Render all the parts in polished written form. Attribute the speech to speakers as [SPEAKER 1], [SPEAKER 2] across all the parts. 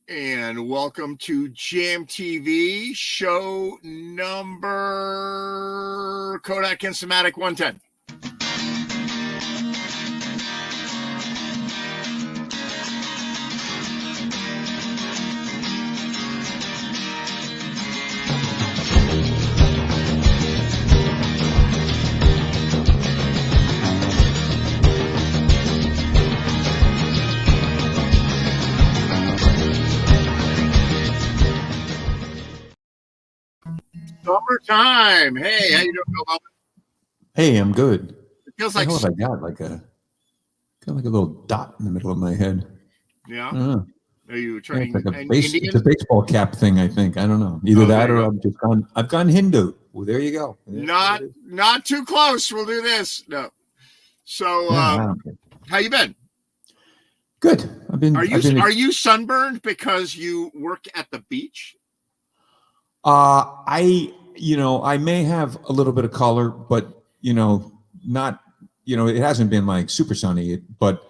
[SPEAKER 1] And welcome to Jam TV, show number Kodak Instamatic 110. Summertime. Hey, how you doing, Bill?
[SPEAKER 2] Hey, I'm good.
[SPEAKER 1] It feels
[SPEAKER 2] What
[SPEAKER 1] like
[SPEAKER 2] the hell have I got? Like a little dot in the middle of my head.
[SPEAKER 1] yeah.
[SPEAKER 2] Are
[SPEAKER 1] you turning
[SPEAKER 2] it's like
[SPEAKER 1] Indian?
[SPEAKER 2] it's a baseball cap thing, I think. I don't know. Either that or I've gone Hindu. Well, there you go.
[SPEAKER 1] Not too close. We'll do this. No. So how you been?
[SPEAKER 2] Good.
[SPEAKER 1] Are you sunburned because you work at the beach?
[SPEAKER 2] I may have a little bit of color, but not, it hasn't been like super sunny, but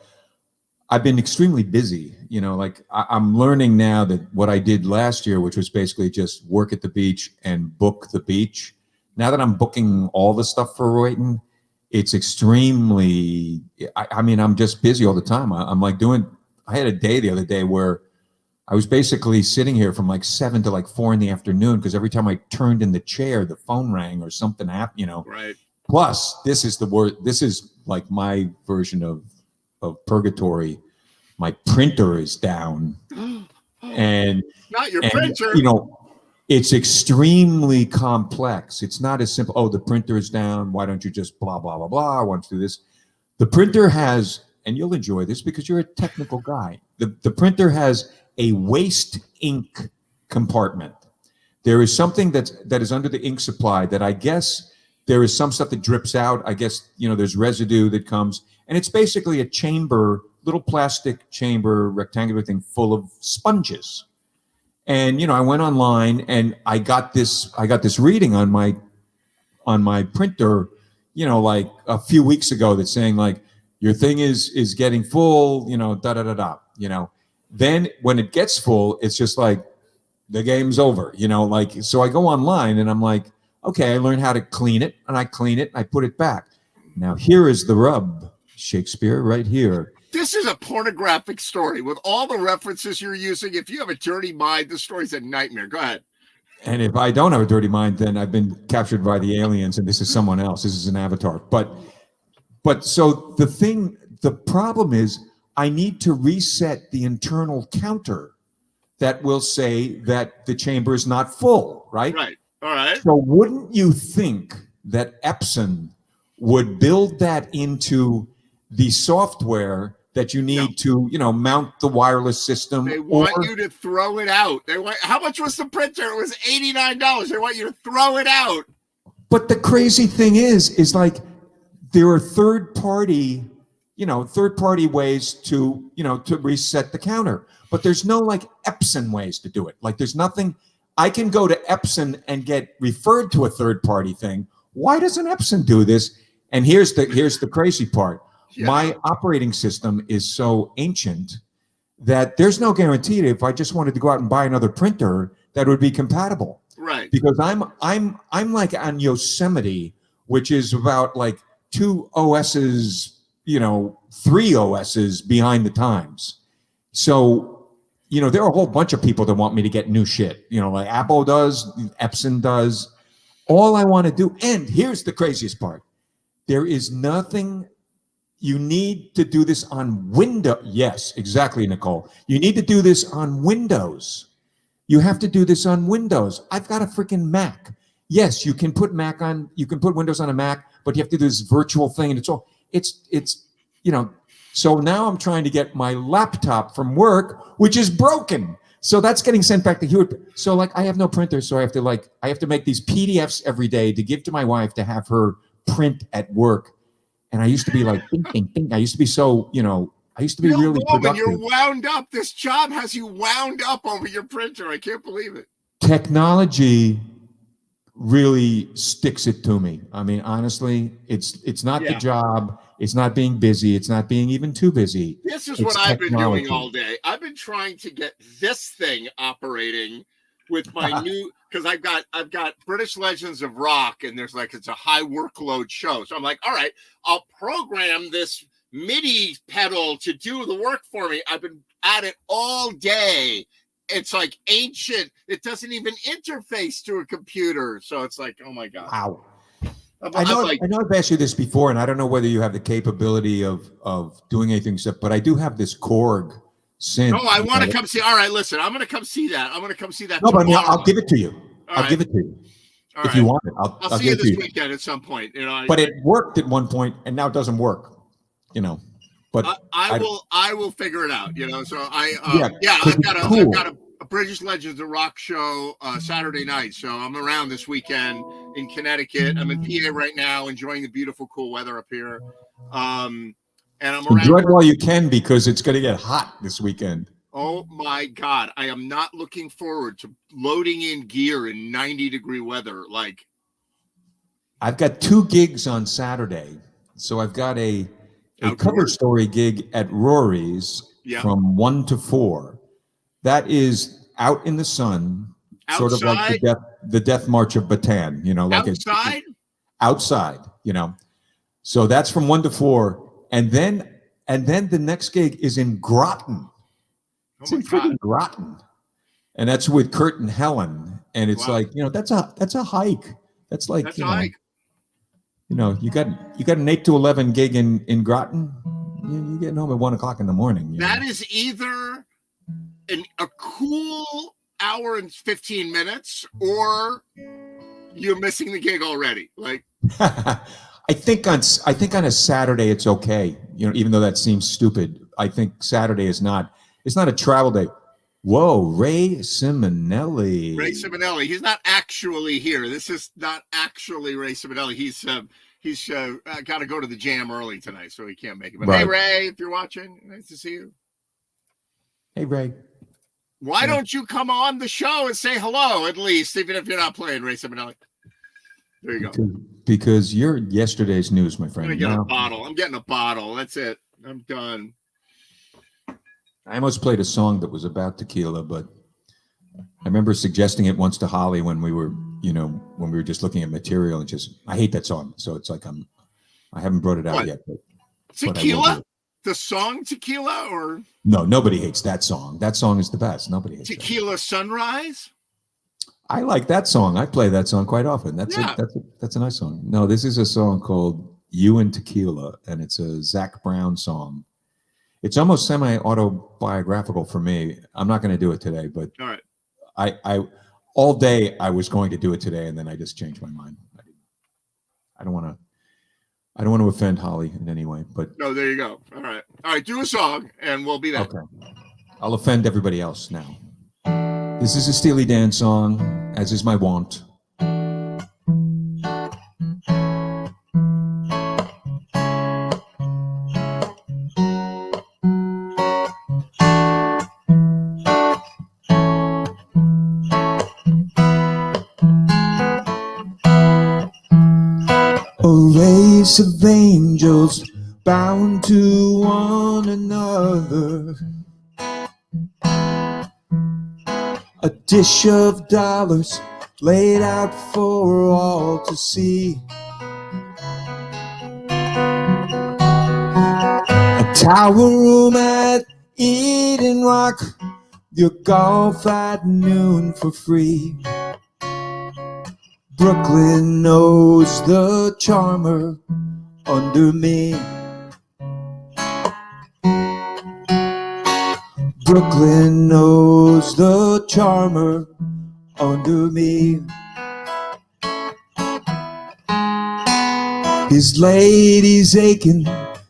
[SPEAKER 2] I've been extremely busy. Like I'm learning now that what I did last year, which was basically just work at the beach and book the beach. Now that I'm booking all the stuff for Royton, it's extremely, I'm just busy all the time. I had a day the other day where I was basically sitting here from like 7 to like 4 in the afternoon because every time I turned in the chair, the phone rang or something happened,
[SPEAKER 1] Right.
[SPEAKER 2] Plus, this is the word. This is like my version of purgatory. My printer is down, and
[SPEAKER 1] not your printer.
[SPEAKER 2] It's extremely complex. It's not as simple. Oh, the printer is down. Why don't you just blah blah blah blah? I want to do this. The printer has, and you'll enjoy this because you're a technical guy. The printer has a waste ink compartment. There is something that is under the ink supply that I guess there is some stuff that drips out. I guess, there's residue that comes, and it's basically a chamber, little plastic chamber, rectangular thing full of sponges. And, I went online and I got this reading on my printer, like a few weeks ago that's saying like, your thing is getting full, da da da da, Then when it gets full, it's just like the game's over, so I go online and I'm like, okay, I learned how to clean it and I clean it and I put it back. Now here is the rub, Shakespeare, right here.
[SPEAKER 1] This is a pornographic story with all the references you're using. If you have a dirty mind, this story's a nightmare. Go ahead.
[SPEAKER 2] And if I don't have a dirty mind, then I've been captured by the aliens and this is someone else. This is an avatar. But so the problem is I need to reset the internal counter that will say that the chamber is not full, right?
[SPEAKER 1] Right. All right.
[SPEAKER 2] So wouldn't you think that Epson would build that into the software that you need to, mount the wireless system?
[SPEAKER 1] They want you to throw it out. How much was the printer? It was $89. They want you to throw it out.
[SPEAKER 2] But the crazy thing is like there are third-party ways to, to reset the counter. But there's no like Epson ways to do it. Like there's nothing. I can go to Epson and get referred to a third-party thing. Why doesn't Epson do this? And here's the crazy part. Yeah. My operating system is so ancient that there's no guarantee that if I just wanted to go out and buy another printer, that would be compatible.
[SPEAKER 1] Right.
[SPEAKER 2] Because I'm like on Yosemite, which is about like 2 OSs, 3 OSs behind the times. So, there are a whole bunch of people that want me to get new shit. Like Apple does, Epson does. All I want to do, and here's the craziest part. There is nothing, you need to do this on Windows. Yes, exactly, Nicole. You need to do this on Windows. You have to do this on Windows. I've got a freaking Mac. Yes, you can put Windows on a Mac, but you have to do this virtual thing, and it's so now I'm trying to get my laptop from work, which is broken. So that's getting sent back to Hewitt. So like I have no printer, so I have to make these PDFs every day to give to my wife to have her print at work. And I used to be like, think. I used to be so, I used to be really productive.
[SPEAKER 1] You're wound up. This job has you wound up over your printer. I can't believe it.
[SPEAKER 2] Technology really sticks it to me. I mean, honestly, it's not the job. It's not being busy. It's not being even too busy.
[SPEAKER 1] This is
[SPEAKER 2] It's
[SPEAKER 1] what I've been doing
[SPEAKER 2] technology.
[SPEAKER 1] all day. I've been trying to get this thing operating with my new, because I've got British Legends of Rock, and there's like, it's a high workload show. So I'm like, all right, I'll program this MIDI pedal to do the work for me. I've been at it all day. It's like ancient. It doesn't even interface to a computer. So it's like, oh my God.
[SPEAKER 2] Wow.
[SPEAKER 1] I
[SPEAKER 2] know I've asked you this before, and I don't know whether you have the capability of doing anything except, but I do have this Korg synth.
[SPEAKER 1] Oh, I want to come see. All right, listen, I'm going to come see that. I'm going to come see that.
[SPEAKER 2] No, but I'll give it to you. I'll give it to you.
[SPEAKER 1] All
[SPEAKER 2] if you want it,
[SPEAKER 1] I'll see you this weekend at some point. You know,
[SPEAKER 2] but it worked at one point, and now it doesn't work. You know, but
[SPEAKER 1] I will figure it out. You know, so I've got a British Legends of Rock show Saturday night, so I'm around this weekend in Connecticut. I'm in PA right now, enjoying the beautiful, cool weather up here. And I'm around.
[SPEAKER 2] Enjoy it while you can, because it's going to get hot this weekend.
[SPEAKER 1] Oh my God, I am not looking forward to loading in gear in 90-degree weather. Like,
[SPEAKER 2] I've got 2 gigs on Saturday, so I've got a cover story gig at Rory's from 1 to 4. That is out in the sun, sort of like the Death March of Bataan, you know, like outside, you know. So that's from 1 to 4, and then the next gig is in Groton. It's in freaking Groton, and that's with Kurt and Helen, and it's like, you know, that's a hike. That's like, you know, you got an 8 to 11 gig in Groton. You're getting home at 1 o'clock in the morning.
[SPEAKER 1] That is either a cool hour and 15 minutes, or you're missing the gig already. Like,
[SPEAKER 2] I think on a Saturday it's okay. You know, even though that seems stupid, I think Saturday is not. It's not a travel day. Whoa, Ray Simonelli.
[SPEAKER 1] Ray Simonelli. He's not actually here. This is not actually Ray Simonelli. He's got to go to the jam early tonight, so he can't make it. But Hey, Ray, if you're watching, nice to see you.
[SPEAKER 2] Hey, Ray.
[SPEAKER 1] Why don't you come on the show and say hello, at least, even if you're not playing, Ray Simonelli? There you go.
[SPEAKER 2] Because you're yesterday's news, my friend.
[SPEAKER 1] I'm going to get a bottle. I'm getting a bottle. That's it. I'm done.
[SPEAKER 2] I almost played a song that was about tequila, but I remember suggesting it once to Holly when we were just looking at material, and I hate that song. So it's like I haven't brought it out yet. But
[SPEAKER 1] Tequila? The song Tequila? Or
[SPEAKER 2] no, nobody hates that song. That song is the best. Nobody hates
[SPEAKER 1] Tequila Sunrise?
[SPEAKER 2] I like that song. I play that song quite often. That's a nice song. No, this is a song called You and Tequila, and it's a Zach Brown song. It's almost semi-autobiographical for me. I'm not going to do it today, but
[SPEAKER 1] all right.
[SPEAKER 2] I all day I was going to do it today, and then I just changed my mind. I don't want to offend Holly in any way, but
[SPEAKER 1] no, there you go. All right, do a song, and we'll be there.
[SPEAKER 2] Okay, I'll offend everybody else now. This is a Steely Dan song, as is my wont. Race of angels bound to one another, a dish of dollars laid out for all to see, a tower room at Eden Rock, your golf at noon for free. Brooklyn knows the charmer under me. Brooklyn knows the charmer under me. His lady's aching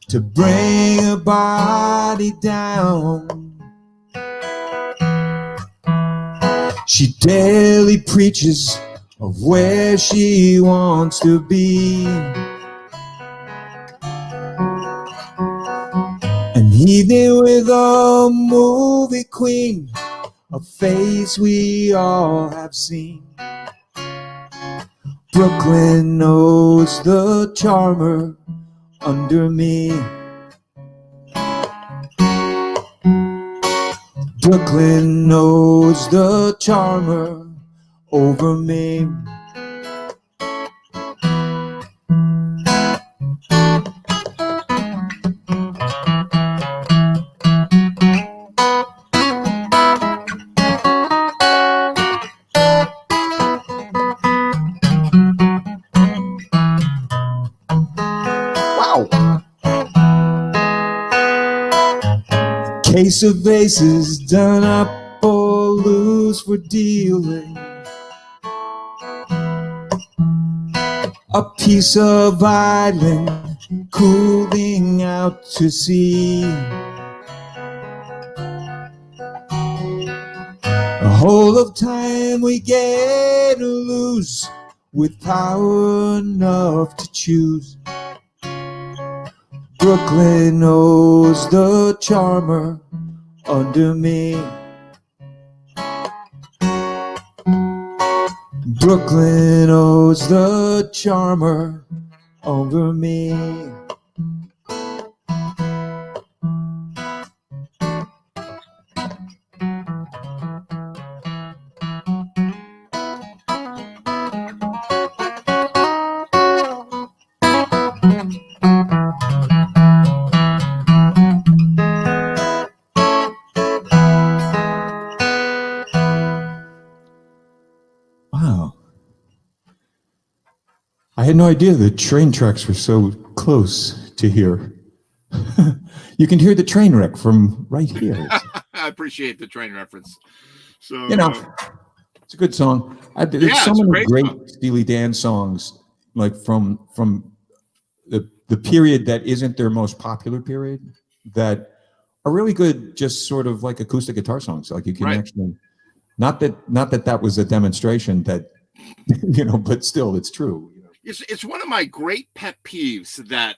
[SPEAKER 2] to bring her body down. She daily preaches of where she wants to be. And he there with a movie queen, a face we all have seen. Brooklyn knows the charmer under me. Brooklyn knows the charmer over me. Wow. Case of aces done up or lose for dealing. A piece of island cooling out to sea. A whole of time we gain or lose with power enough to choose. Brooklyn knows the charmer under me. Brooklyn owes the charmer over me. Wow. I had no idea the train tracks were so close to here. You can hear the train wreck from right here.
[SPEAKER 1] I appreciate the train reference. So
[SPEAKER 2] You know, it's a good song. There's
[SPEAKER 1] Yeah,
[SPEAKER 2] so
[SPEAKER 1] it's a
[SPEAKER 2] many
[SPEAKER 1] great
[SPEAKER 2] great
[SPEAKER 1] song.
[SPEAKER 2] Steely Dan songs, like from the period that isn't their most popular period, that are really good, just sort of like acoustic guitar songs. Like you can
[SPEAKER 1] Right.
[SPEAKER 2] actually, not that was a demonstration that, you know, but still, it's true. You know?
[SPEAKER 1] It's one of my great pet peeves that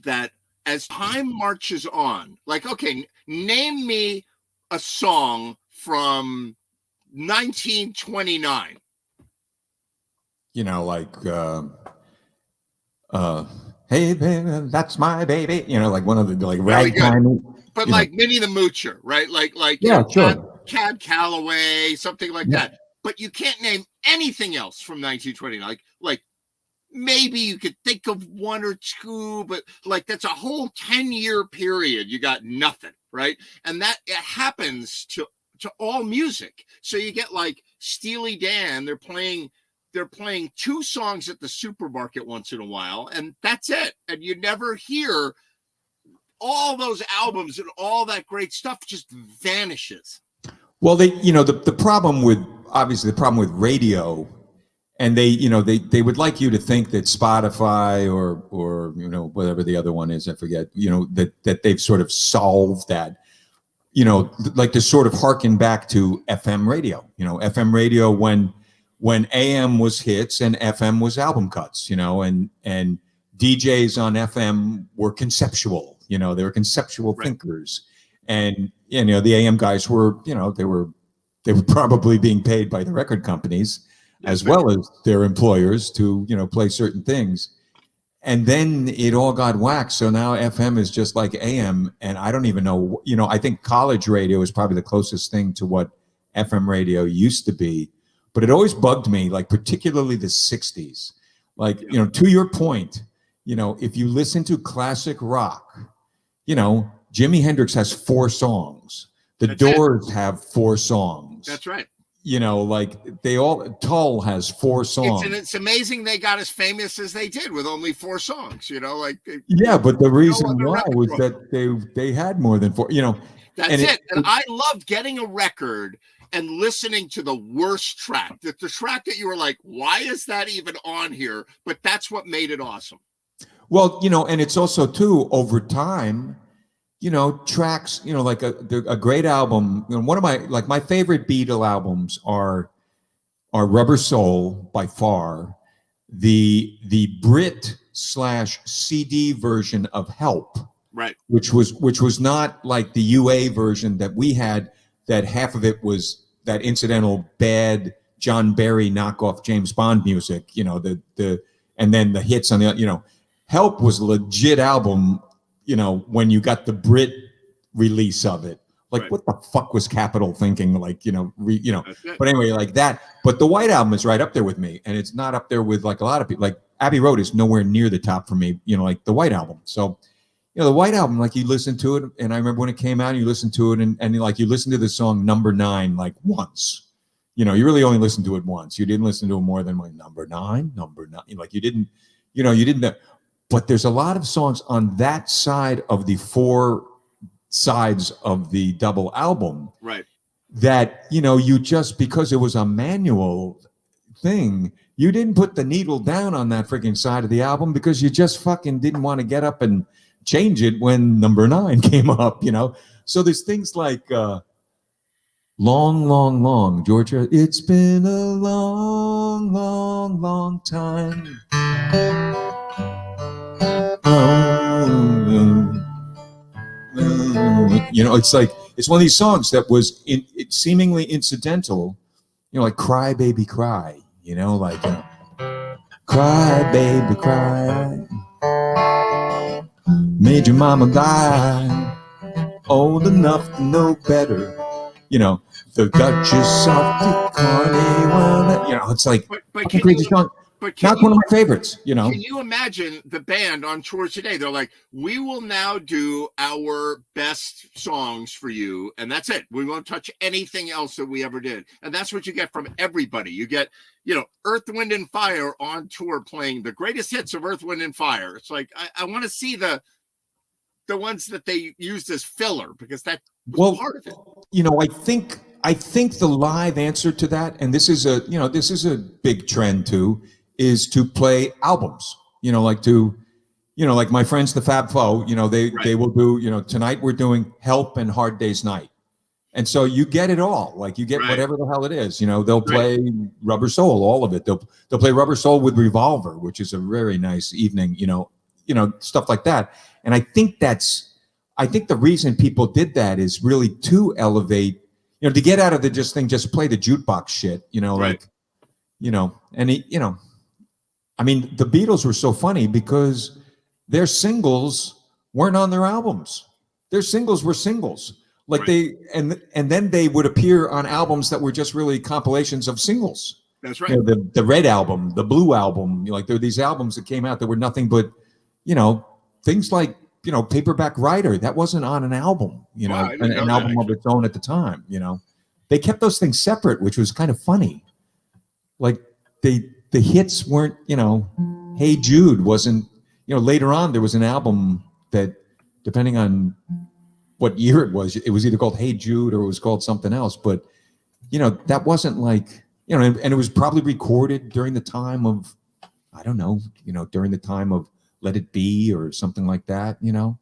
[SPEAKER 1] that as time marches on, like, okay, name me a song from 1929.
[SPEAKER 2] You know, like, hey, baby, that's my baby. You know, like one of the like
[SPEAKER 1] Very good.
[SPEAKER 2] ragtime.
[SPEAKER 1] But
[SPEAKER 2] you
[SPEAKER 1] like
[SPEAKER 2] know.
[SPEAKER 1] Minnie the Moocher, right? Like you
[SPEAKER 2] Yeah,
[SPEAKER 1] know,
[SPEAKER 2] sure.
[SPEAKER 1] Cab Calloway, something like
[SPEAKER 2] Yeah.
[SPEAKER 1] that. But you can't name anything else from 1929. Like maybe you could think of one or two, but like that's a whole 10-year period. You got nothing, right? And that it happens to all music. So you get like Steely Dan, they're playing two songs at the supermarket once in a while, and that's it. And you never hear all those albums and all that great stuff just vanishes.
[SPEAKER 2] Well, the problem with, obviously the problem with radio, and they would like you to think that Spotify or whatever the other one is, I forget, that they've sort of solved that, like to sort of harken back to FM radio, FM radio when AM was hits and FM was album cuts, and DJs on FM were conceptual, they were conceptual
[SPEAKER 1] Right.
[SPEAKER 2] thinkers. And the AM guys were, they were probably being paid by the record companies as well as their employers to, play certain things. And then it all got whacked. So now FM is just like AM. And I don't even know, I think college radio is probably the closest thing to what FM radio used to be. But it always bugged me, like particularly the 60s. Like, to your point, if you listen to classic rock, Jimi Hendrix has 4 songs. The Doors have 4 songs.
[SPEAKER 1] That's right.
[SPEAKER 2] Like Tull has 4 songs.
[SPEAKER 1] It's amazing they got as famous as they did with only 4 songs,
[SPEAKER 2] but the reason why was that they had more than 4,
[SPEAKER 1] That's it. And I loved getting a record and listening to the worst track, the track that you were like, why is that even on here? But that's what made it awesome.
[SPEAKER 2] Well, and it's also too, over time, tracks, like a great album. One of my favorite Beatle albums are Rubber Soul by far. The Brit / CD version of Help,
[SPEAKER 1] right?
[SPEAKER 2] Which was not like the UA version that we had. That half of it was that incidental bad John Barry knockoff James Bond music. And then the hits on the Help was a legit album, you know, when you got the Brit release of it. Like, what the fuck was Capitol thinking? Like, you know, but anyway, like that. But the White Album is right up there with me. And it's not up there with like a lot of people. Like Abbey Road is nowhere near the top for me, you know, like the White Album. So, you know, the White Album, like you listen to it. And I remember when it came out, you listen to it and like you listen to the song Number 9 like once. You know, you really only listened to it once. You didn't listen to it more than like Number 9. Like you didn't, you know, you didn't. But there's a lot of songs on that side of the 4 sides of the double album,
[SPEAKER 1] right?
[SPEAKER 2] That, you know, you just, because it was a manual thing, you didn't put the needle down on that freaking side of the album because you just fucking didn't want to get up and change it when Number 9 came up, you know. So there's things like Long, Long, Long, Georgia. It's been a long, long, long time. You know, it's like, it's one of these songs that was seemingly incidental, you know, like Cry Baby Cry, you know, like Cry Baby Cry, made your mama die, old enough to know better, you know, the Duchess of DeCarney, you know, it's like
[SPEAKER 1] but
[SPEAKER 2] crazy song. Not one of my favorites, you know.
[SPEAKER 1] Can you imagine the band on tour today? They're like, we will now do our best songs for you, and that's it. We won't touch anything else that we ever did. And that's what you get from everybody. You get, you know, Earth, Wind, and Fire on tour playing the greatest hits of Earth, Wind, and Fire. It's like, I want to see the ones that they used as filler, because that was part of it.
[SPEAKER 2] You know, I think the live answer to that, and this is a big trend too, is to play albums, you know, like like my friends, the Fab Four, you know, they will do, you know, tonight we're doing Help and Hard Day's Night. And so you get it all, like you get whatever the hell it is, you know, they'll play Rubber Soul, all of it. They'll play Rubber Soul with Revolver, which is a very nice evening, you know, stuff like that. And I think the reason people did that is really to elevate, you know, to get out of the just play the jukebox shit, you know, like, you know, and you know, I mean, the Beatles were so funny because their singles weren't on their albums. Their singles were singles. Like and then they would appear on albums that were just really compilations of singles.
[SPEAKER 1] That's right.
[SPEAKER 2] You know, the Red Album, the Blue Album, like there were these albums that came out that were nothing but, you know, things like, you know, Paperback Writer, that wasn't on an album, you know, an album of its own at the time, you know. They kept those things separate, which was kind of funny. Like the hits weren't, you know, Hey Jude wasn't, you know, later on there was an album that, depending on what year it was either called Hey Jude or it was called something else. But, you know, that wasn't like, you know, and it was probably recorded during the time of, I don't know, you know, during the time of Let It Be or something like that, you know.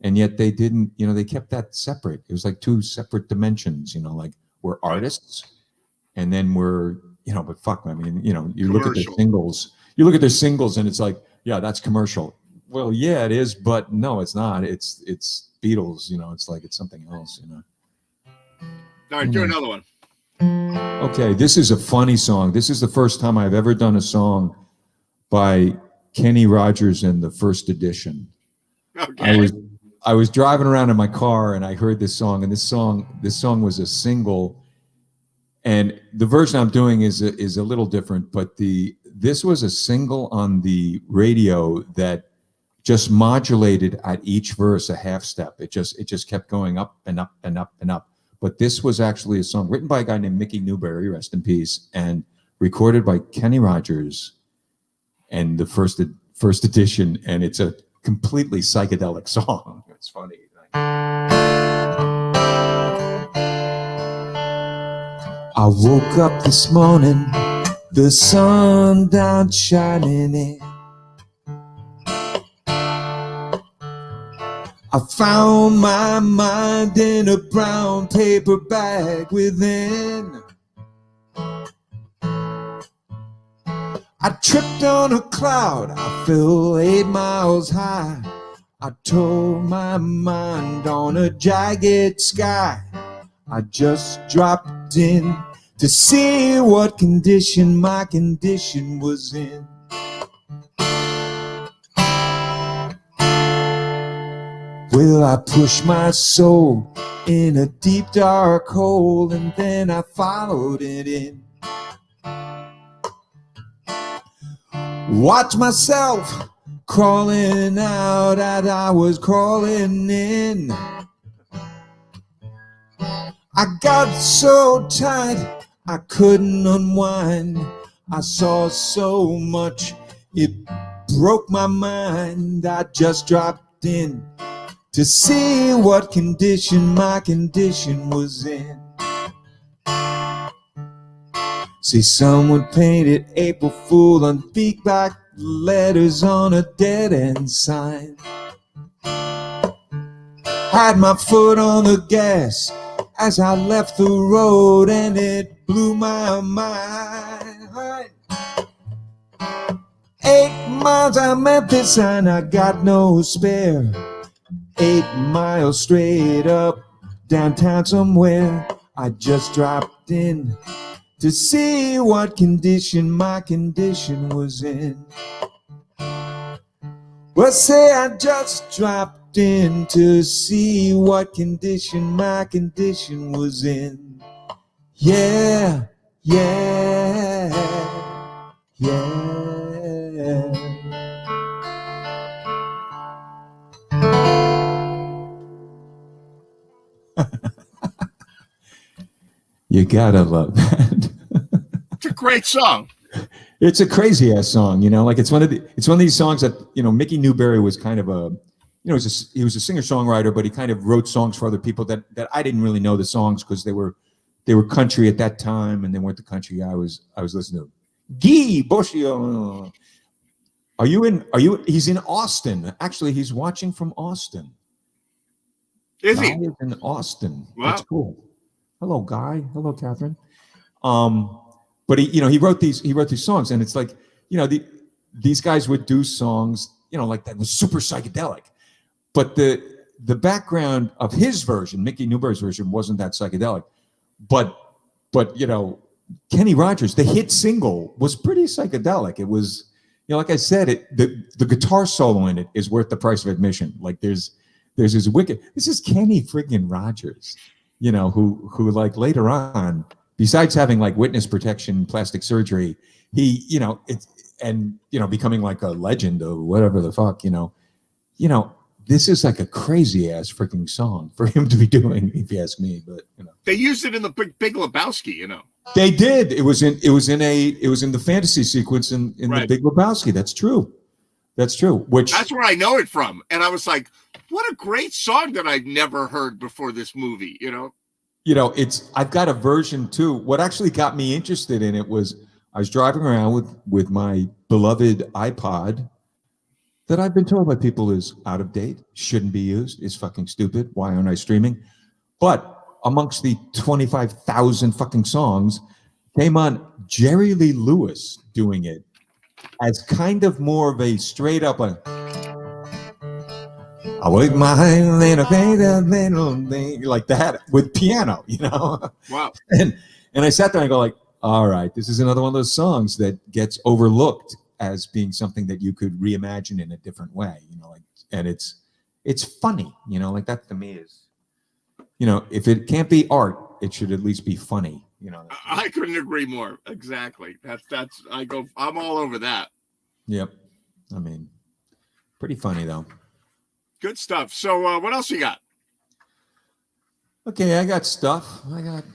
[SPEAKER 2] And yet they didn't, you know, they kept that separate. It was like 2 separate dimensions, you know, like we're artists and then we're, you know, but fuck, I mean, you know, you look at their singles and it's like, yeah, that's commercial. Well, yeah, it is, but no, it's not. It's Beatles, you know, it's like, it's something else, you know.
[SPEAKER 1] All right, do another one.
[SPEAKER 2] Okay, this is a funny song. This is the first time I've ever done a song by Kenny Rogers and the First Edition.
[SPEAKER 1] Okay.
[SPEAKER 2] I was driving around in my car and I heard this song, and this song was a single. And the version I'm doing is a little different, but this was a single on the radio that just modulated at each verse a half step. It just kept going up and up and up and up. But this was actually a song written by a guy named Mickey Newberry, rest in peace, and recorded by Kenny Rogers and the first edition, and it's a completely psychedelic song. It's funny. I woke up this morning, the sun down shining in. I found my mind in a brown paper bag within. I tripped on a cloud, I fell 8 miles high. I tore my mind on a jagged sky. I just dropped in to see what condition my condition was in. Well, I pushed my soul in a deep dark hole, and then I followed it in. Watch myself crawling out as I was crawling in. I got so tight I couldn't unwind. I saw so much, it broke my mind. I just dropped in to see what condition my condition was in. See, someone painted April Fool on big black letters on a dead-end sign. Had my foot on the gas as I left the road, and it blew my mind. 8 miles I met this and I got no spare. 8 miles straight up downtown somewhere. I just dropped in to see what condition my condition was in. Well, say I just dropped in to see what condition my condition was in. Yeah, yeah, yeah. You gotta love that.
[SPEAKER 1] It's a great song.
[SPEAKER 2] It's a crazy ass song, you know. Like it's one of these songs that, you know, Mickey Newbury was kind of a, you know, he was a singer songwriter, but he kind of wrote songs for other people that I didn't really know the songs because they were country at that time, and they weren't the country I was listening to. Guy Boschio. Are you? He's in Austin. Actually, he's watching from Austin.
[SPEAKER 1] Is he?
[SPEAKER 2] Guy is in Austin.
[SPEAKER 1] Wow.
[SPEAKER 2] That's cool. Hello, Guy. Hello, Catherine. But he wrote these songs, and it's like, you know, these guys would do songs, you know, like that was super psychedelic. But the background of his version, Mickey Newbury's version, wasn't that psychedelic. But you know, Kenny Rogers, the hit single, was pretty psychedelic. It was, you know, like I said, the guitar solo in it is worth the price of admission. Like there's this wicked. This is Kenny friggin' Rogers, you know, who like later on, besides having like witness protection, plastic surgery, he, you know, becoming like a legend or whatever the fuck, you know, this is like a crazy ass freaking song for him to be doing, if you ask me. But you know,
[SPEAKER 1] they used it in the Big Lebowski, you know.
[SPEAKER 2] They did. It was in the fantasy sequence in
[SPEAKER 1] Right.
[SPEAKER 2] the Big Lebowski. That's true. That's
[SPEAKER 1] where I know it from, and I was like, what a great song that I'd never heard before this movie, you know.
[SPEAKER 2] You know, I've got a version too. What actually got me interested in it was I was driving around with my beloved iPod that I've been told by people is out of date, shouldn't be used, is fucking stupid. Why aren't I streaming? But amongst the 25,000 fucking songs came on Jerry Lee Lewis doing it as kind of more of a straight up I wake my hand like that with piano, you know.
[SPEAKER 1] Wow.
[SPEAKER 2] And I sat there and go like, all right, this is another one of those songs that gets overlooked as being something that you could reimagine in a different way, you know, like, and it's funny, you know, like that to me is, you know, if it can't be art, it should at least be funny, you know.
[SPEAKER 1] I couldn't agree more. Exactly. I'm all over that.
[SPEAKER 2] Yep. I mean, pretty funny though.
[SPEAKER 1] Good stuff. So what else you got?
[SPEAKER 2] Okay, I got stuff.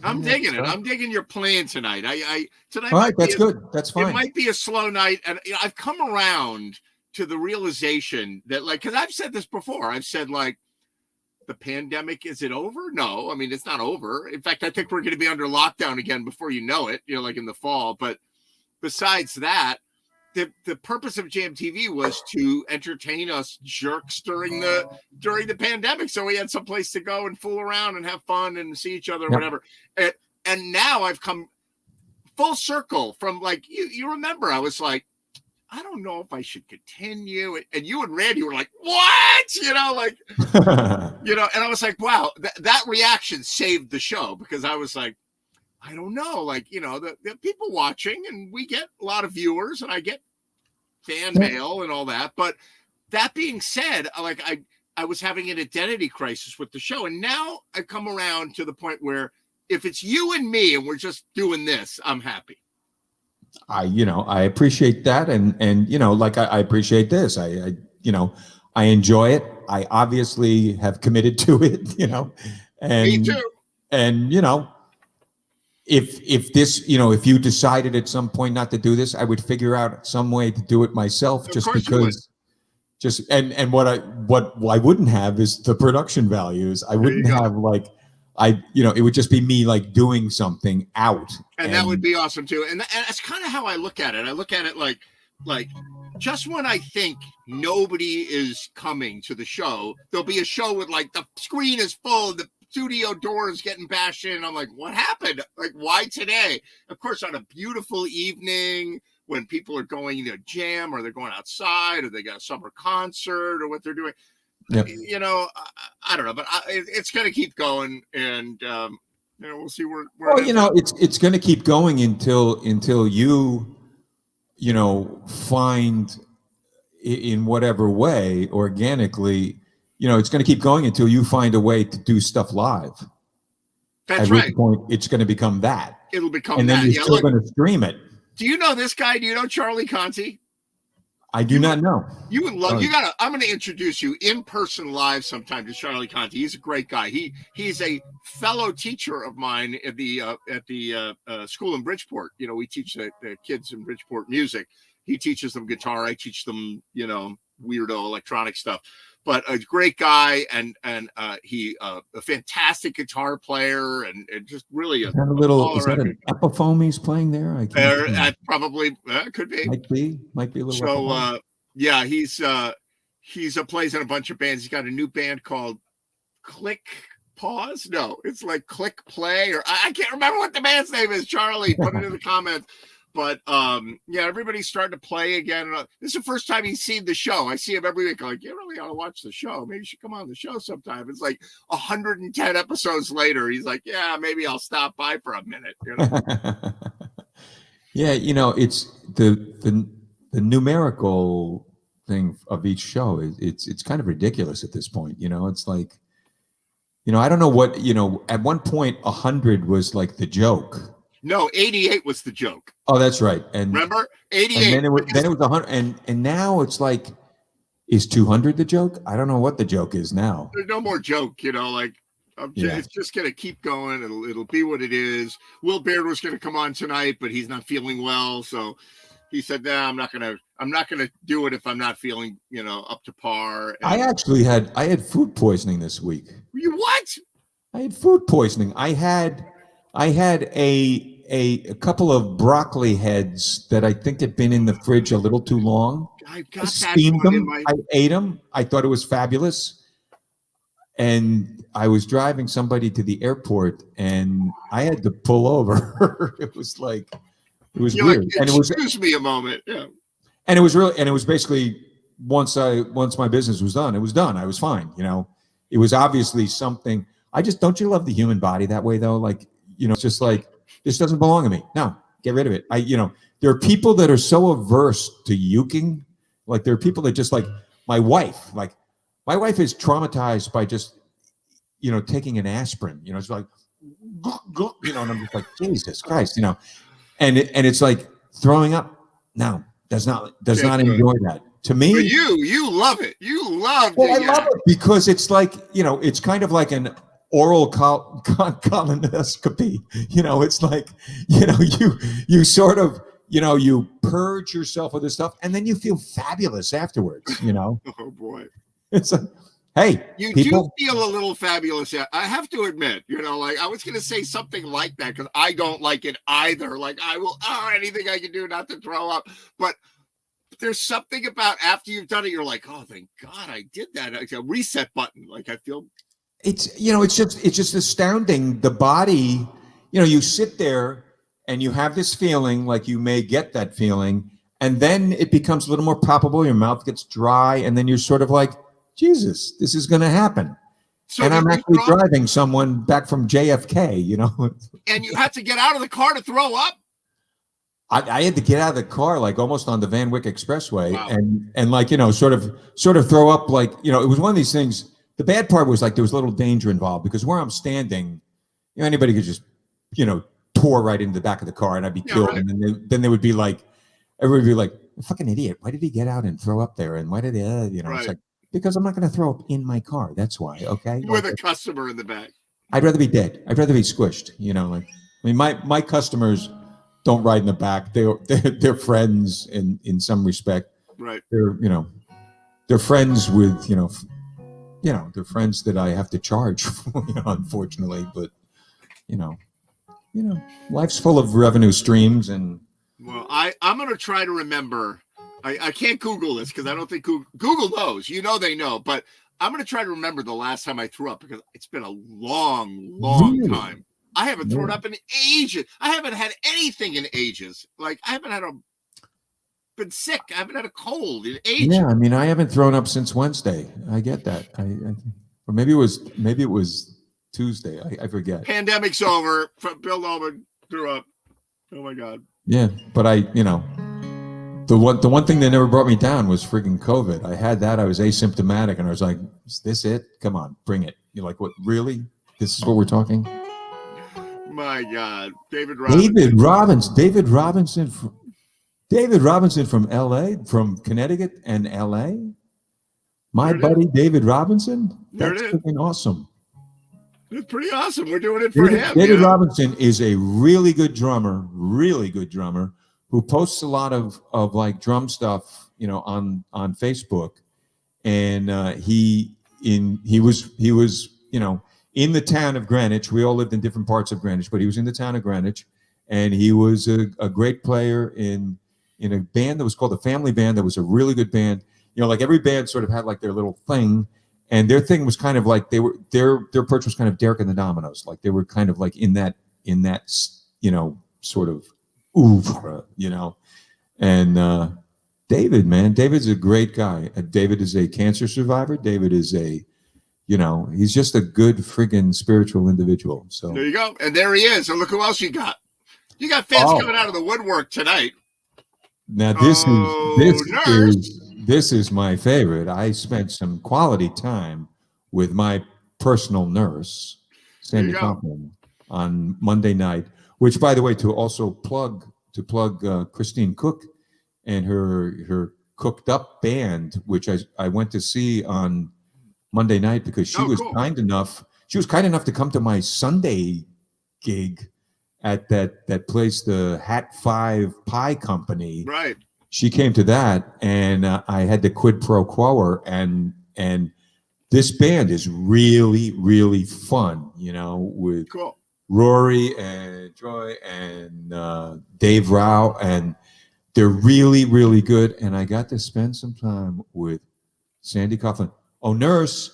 [SPEAKER 1] I'm digging it. I'm digging your plan tonight. Tonight.
[SPEAKER 2] All right, that's good. That's fine.
[SPEAKER 1] It might be a slow night, and you know, I've come around to the realization that, like, because I've said this before. I've said, like, the pandemic, is it over? No, I mean, it's not over. In fact, I think we're going to be under lockdown again before you know it. You know, like in the fall. But besides that, the purpose of JMTV was to entertain us jerks during the pandemic, so we had some place to go and fool around and have fun and see each other, or whatever. And now I've come full circle from, like, you remember I was like, I don't know if I should continue, and you and Randy were like, what, you know, like, you know, and I was like, wow, that reaction saved the show, because I was like, I don't know, like, you know, the people watching, and we get a lot of viewers, and I get fan mail and all that. But that being said, like, I was having an identity crisis with the show. And now I come around to the point where if it's you and me and we're just doing this, I'm happy.
[SPEAKER 2] I appreciate that. And like I appreciate this. I enjoy it. I obviously have committed to it, and
[SPEAKER 1] Me too.
[SPEAKER 2] And if this, if you decided at some point not to do this, I would figure out some way to do it myself, just because. And what I wouldn't have is the production values. I wouldn't have it would just be me like doing something out.
[SPEAKER 1] And that would be awesome too. And that's kind of how I look at it. I look at it like just when I think nobody is coming to the show, there'll be a show with like the screen is full, the studio door is getting bashed in. I'm like, what happened? Like, why today? Of course, on a beautiful evening, when people are going to jam or they're going outside or they got a summer concert or what they're doing,
[SPEAKER 2] yep.
[SPEAKER 1] I don't know, but it's going to keep going, and we'll see where.
[SPEAKER 2] It's going to keep going until you, find in whatever way organically, it's going to keep going until you find a way to do stuff live.
[SPEAKER 1] That's
[SPEAKER 2] At
[SPEAKER 1] right.
[SPEAKER 2] which point, it's going to become that.
[SPEAKER 1] It'll become
[SPEAKER 2] and then you're still going to stream it.
[SPEAKER 1] Do you know this guy? Do you know Charlie Conti?
[SPEAKER 2] I do not know.
[SPEAKER 1] You would love. I'm going to introduce you in person live sometime to Charlie Conti. He's a great guy. He's a fellow teacher of mine at the school in Bridgeport. We teach the kids in Bridgeport music. He teaches them guitar. I teach them, weirdo electronic stuff. But a great guy, and he a fantastic guitar player, and just really
[SPEAKER 2] is that an Epiphone he's playing there?
[SPEAKER 1] That probably could be.
[SPEAKER 2] Might be a little.
[SPEAKER 1] So he plays in a bunch of bands. He's got a new band called Click Pause. No, it's like Click Play, or I can't remember what the band's name is. Charlie, put it in the comments. But everybody's starting to play again. This is the first time he's seen the show. I see him every week. I'm like, you really ought to watch the show. Maybe you should come on the show sometime. It's like 110 episodes later. He's like, yeah, maybe I'll stop by for a minute.
[SPEAKER 2] Yeah, it's the numerical thing of each show. It's kind of ridiculous at this point. It's like, I don't know what, at one point 100 was like the joke.
[SPEAKER 1] No, 88 was the joke.
[SPEAKER 2] Oh, that's right. And
[SPEAKER 1] remember 88.
[SPEAKER 2] And then it was 100, and now it's like, is 200 the joke? I don't know what the joke is now.
[SPEAKER 1] There's no more joke, it's just gonna keep going. It'll be what it is. Will Baird was gonna come on tonight, but he's not feeling well, so he said, "Nah, I'm not gonna do it if I'm not feeling, up to par." And
[SPEAKER 2] I had food poisoning this week.
[SPEAKER 1] You what?
[SPEAKER 2] I had food poisoning. I had a couple of broccoli heads that I think had been in the fridge a little too long.
[SPEAKER 1] I
[SPEAKER 2] steamed them. I ate them. I thought it was fabulous. And I was driving somebody to the airport, and I had to pull over. It was weird.
[SPEAKER 1] And excuse me a moment. Yeah.
[SPEAKER 2] And it was basically once my business was done, it was done. I was fine. It was obviously something. Don't you love the human body that way though? Like, it's just like, this doesn't belong to me. No, get rid of it. There are people that are so averse to yuking. Like, there are people that just like my wife is traumatized by just, taking an aspirin, it's like, and I'm just like, Jesus Christ, and it's like throwing up. No, does not enjoy that. To me,
[SPEAKER 1] but you love it. You love it.
[SPEAKER 2] I love it because it's like, it's kind of like an oral colonoscopy. It's like, you sort of, you purge yourself of this stuff, and then you feel fabulous afterwards.
[SPEAKER 1] Oh boy,
[SPEAKER 2] it's like, hey,
[SPEAKER 1] you do feel a little fabulous. I have to admit, I was going to say something like that because I don't like it either. Like, I will anything I can do not to throw up, but there's something about after you've done it, you're like, oh, thank God I did that. Like a reset button. Like, I feel.
[SPEAKER 2] It's just astounding. The body, you sit there and you have this feeling, like you may get that feeling, and then it becomes a little more palpable. Your mouth gets dry, and then you're sort of like, Jesus, this is going to happen. So and I'm actually driving someone back from JFK,
[SPEAKER 1] And you had to get out of the car to throw up?
[SPEAKER 2] I had to get out of the car like almost on the Van Wyck Expressway
[SPEAKER 1] Wow.
[SPEAKER 2] and like, sort of throw up like, it was one of these things. The bad part was like there was a little danger involved because where I'm standing, anybody could just, tore right into the back of the car and I'd be
[SPEAKER 1] Yeah,
[SPEAKER 2] killed.
[SPEAKER 1] right.
[SPEAKER 2] And then they would be like, everybody would be like, fucking idiot. Why did he get out and throw up there? And why did he, it's
[SPEAKER 1] Right.
[SPEAKER 2] like, because I'm not going to throw up in my car. That's why. Okay.
[SPEAKER 1] With
[SPEAKER 2] Like,
[SPEAKER 1] a customer in the back.
[SPEAKER 2] I'd rather be dead. I'd rather be squished, like, I mean, my customers don't ride in the back. They're friends in some respect.
[SPEAKER 1] Right.
[SPEAKER 2] They're friends with, they're friends that I have to charge for, unfortunately, but you know, life's full of revenue streams and.
[SPEAKER 1] Well, I'm going to try to remember. I can't Google this because I don't think Google knows. They know, but I'm going to try to remember the last time I threw up because it's been a long
[SPEAKER 2] Really?
[SPEAKER 1] time. I haven't thrown up in ages. I haven't had anything in ages. Like I haven't been sick. I haven't had a cold in ages.
[SPEAKER 2] Yeah, I mean, I haven't thrown up since Wednesday. I get that. Or maybe it was Tuesday. I forget.
[SPEAKER 1] Pandemic's over. Bill Nolan threw up. Oh my God.
[SPEAKER 2] Yeah, but the one thing that never brought me down was freaking COVID. I had that. I was asymptomatic, and I was like, "Is this it? Come on, bring it." You're like, "What? Really? This is what we're talking?"
[SPEAKER 1] My God, David Robinson from L.A., from Connecticut and L.A.
[SPEAKER 2] My buddy David Robinson.
[SPEAKER 1] There
[SPEAKER 2] That's
[SPEAKER 1] it is.
[SPEAKER 2] freaking awesome.
[SPEAKER 1] It's pretty awesome. We're doing it for him.
[SPEAKER 2] David Robinson is a really good drummer, who posts a lot of like drum stuff, on Facebook. And he was in the town of Greenwich. We all lived in different parts of Greenwich, but he was in the town of Greenwich, and he was a great player in a band that was called the Family Band. That was a really good band. Like every band sort of had like their little thing. And their thing was kind of like their approach was kind of Derek and the Dominoes. Like they were kind of like in that sort of oeuvre, And David's a great guy. David is a cancer survivor. David is he's just a good friggin' spiritual individual. So
[SPEAKER 1] there you go. And there he is. And look who else you got. You got fans coming out of the woodwork tonight.
[SPEAKER 2] Now this is my favorite. I spent some quality time with my personal nurse, Sandy Kaufman, on Monday night. Which, by the way, to plug Christine Cook and her cooked up band, which I went to see on Monday night because she was kind enough to come to my Sunday gig at that place, the Hat 5 Pie Company.
[SPEAKER 1] Right.
[SPEAKER 2] She came to that, and I had to quid pro quo her, and this band is really, really fun, with Rory and Joy and Dave Rao, and they're really, really good. And I got to spend some time with Sandy Kaufman. Oh, nurse,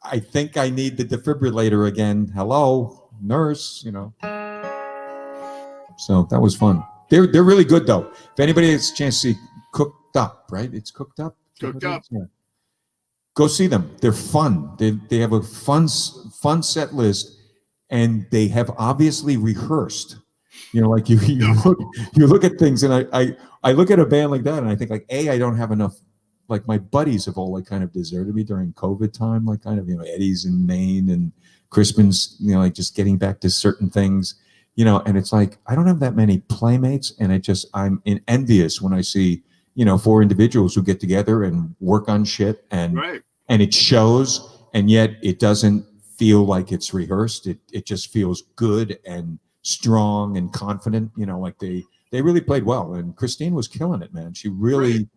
[SPEAKER 2] I think I need the defibrillator again. Hello, nurse, So that was fun. They're really good though. If anybody has a chance to see Cooked Up, right? It's Cooked Up.
[SPEAKER 1] Cooked Up.
[SPEAKER 2] Yeah. Go see them. They're fun. They have a fun set list, and they have obviously rehearsed. Like you look at things, and I look at a band like that, and I think like, I don't have enough. Like my buddies have all like kind of deserted me during COVID time, like kind of Eddie's in Maine and Crispin's, like just getting back to certain things. And it's like, I don't have that many playmates, and I'm envious when I see, 4 individuals who get together and work on shit, and it shows, and yet it doesn't feel like it's rehearsed. It just feels good and strong and confident, like they really played well, and Christine was killing it, man. She really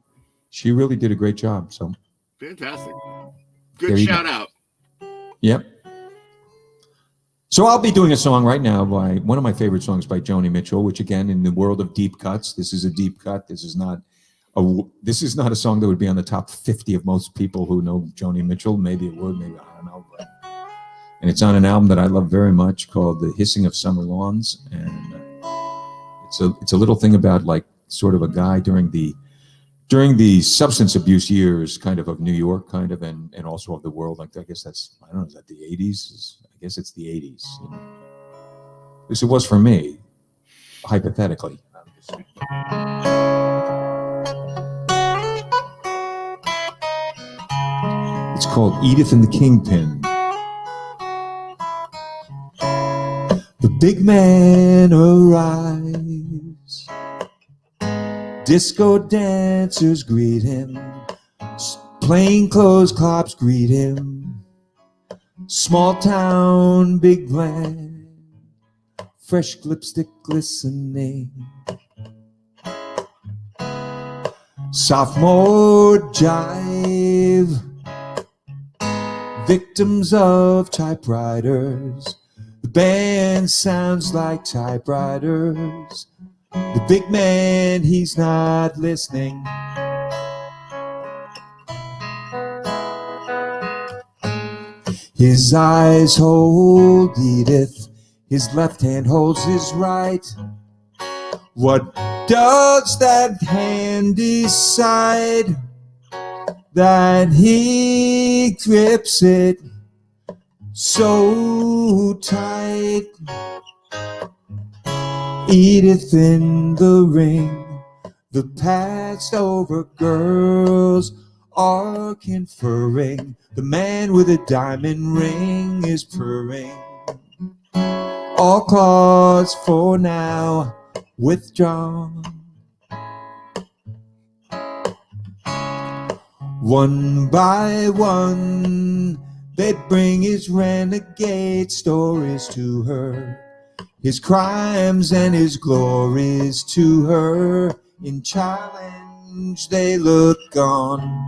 [SPEAKER 2] did a great job. So
[SPEAKER 1] fantastic. Good shout out.
[SPEAKER 2] Yep. So I'll be doing a song right now by one of my favorite songs by Joni Mitchell, which again, in the world of deep cuts, this is a deep cut. This is not a song that would be on the top 50 of most people who know Joni Mitchell. Maybe it would, maybe I don't know. And it's on an album that I love very much called The Hissing of Summer Lawns. And it's a little thing about like sort of a guy during the substance abuse years kind of New York kind of, and also of the world. Like, I guess I don't know, is that the 80s? I guess it's the 80s. At least it was for me, hypothetically. I'm just It's called Edith and the Kingpin. The big man arrives. Disco dancers greet him. Plainclothes cops greet him. Small town, big land. Fresh lipstick glistening. Sophomore jive. Victims of typewriters. The band sounds like typewriters. The big man, he's not listening. His eyes hold Edith. His left hand holds his right. What does that hand decide? That he grips it so tight. Edith in the ring, the passed over girls are conferring. The man with a diamond ring is purring. All cause for now withdrawn. One by one, they'd bring his renegade stories to her, his crimes and his glories to her. In challenge, they look on.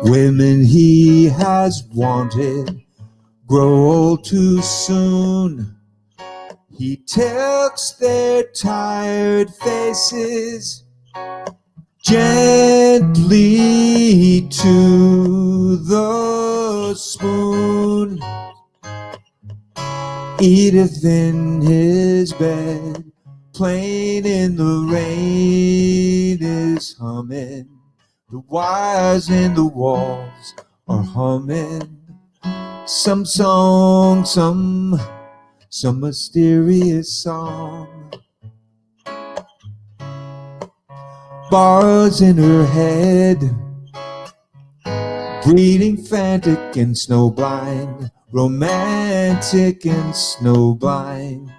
[SPEAKER 2] Women he has wanted grow old too soon. He tilts their tired faces gently to the spoon. Edith in his bed, playing in the rain, is humming. The wires in the walls are humming. Some song, some mysterious song. Bars in her head, breeding frantic and snowblind, romantic and snowblind.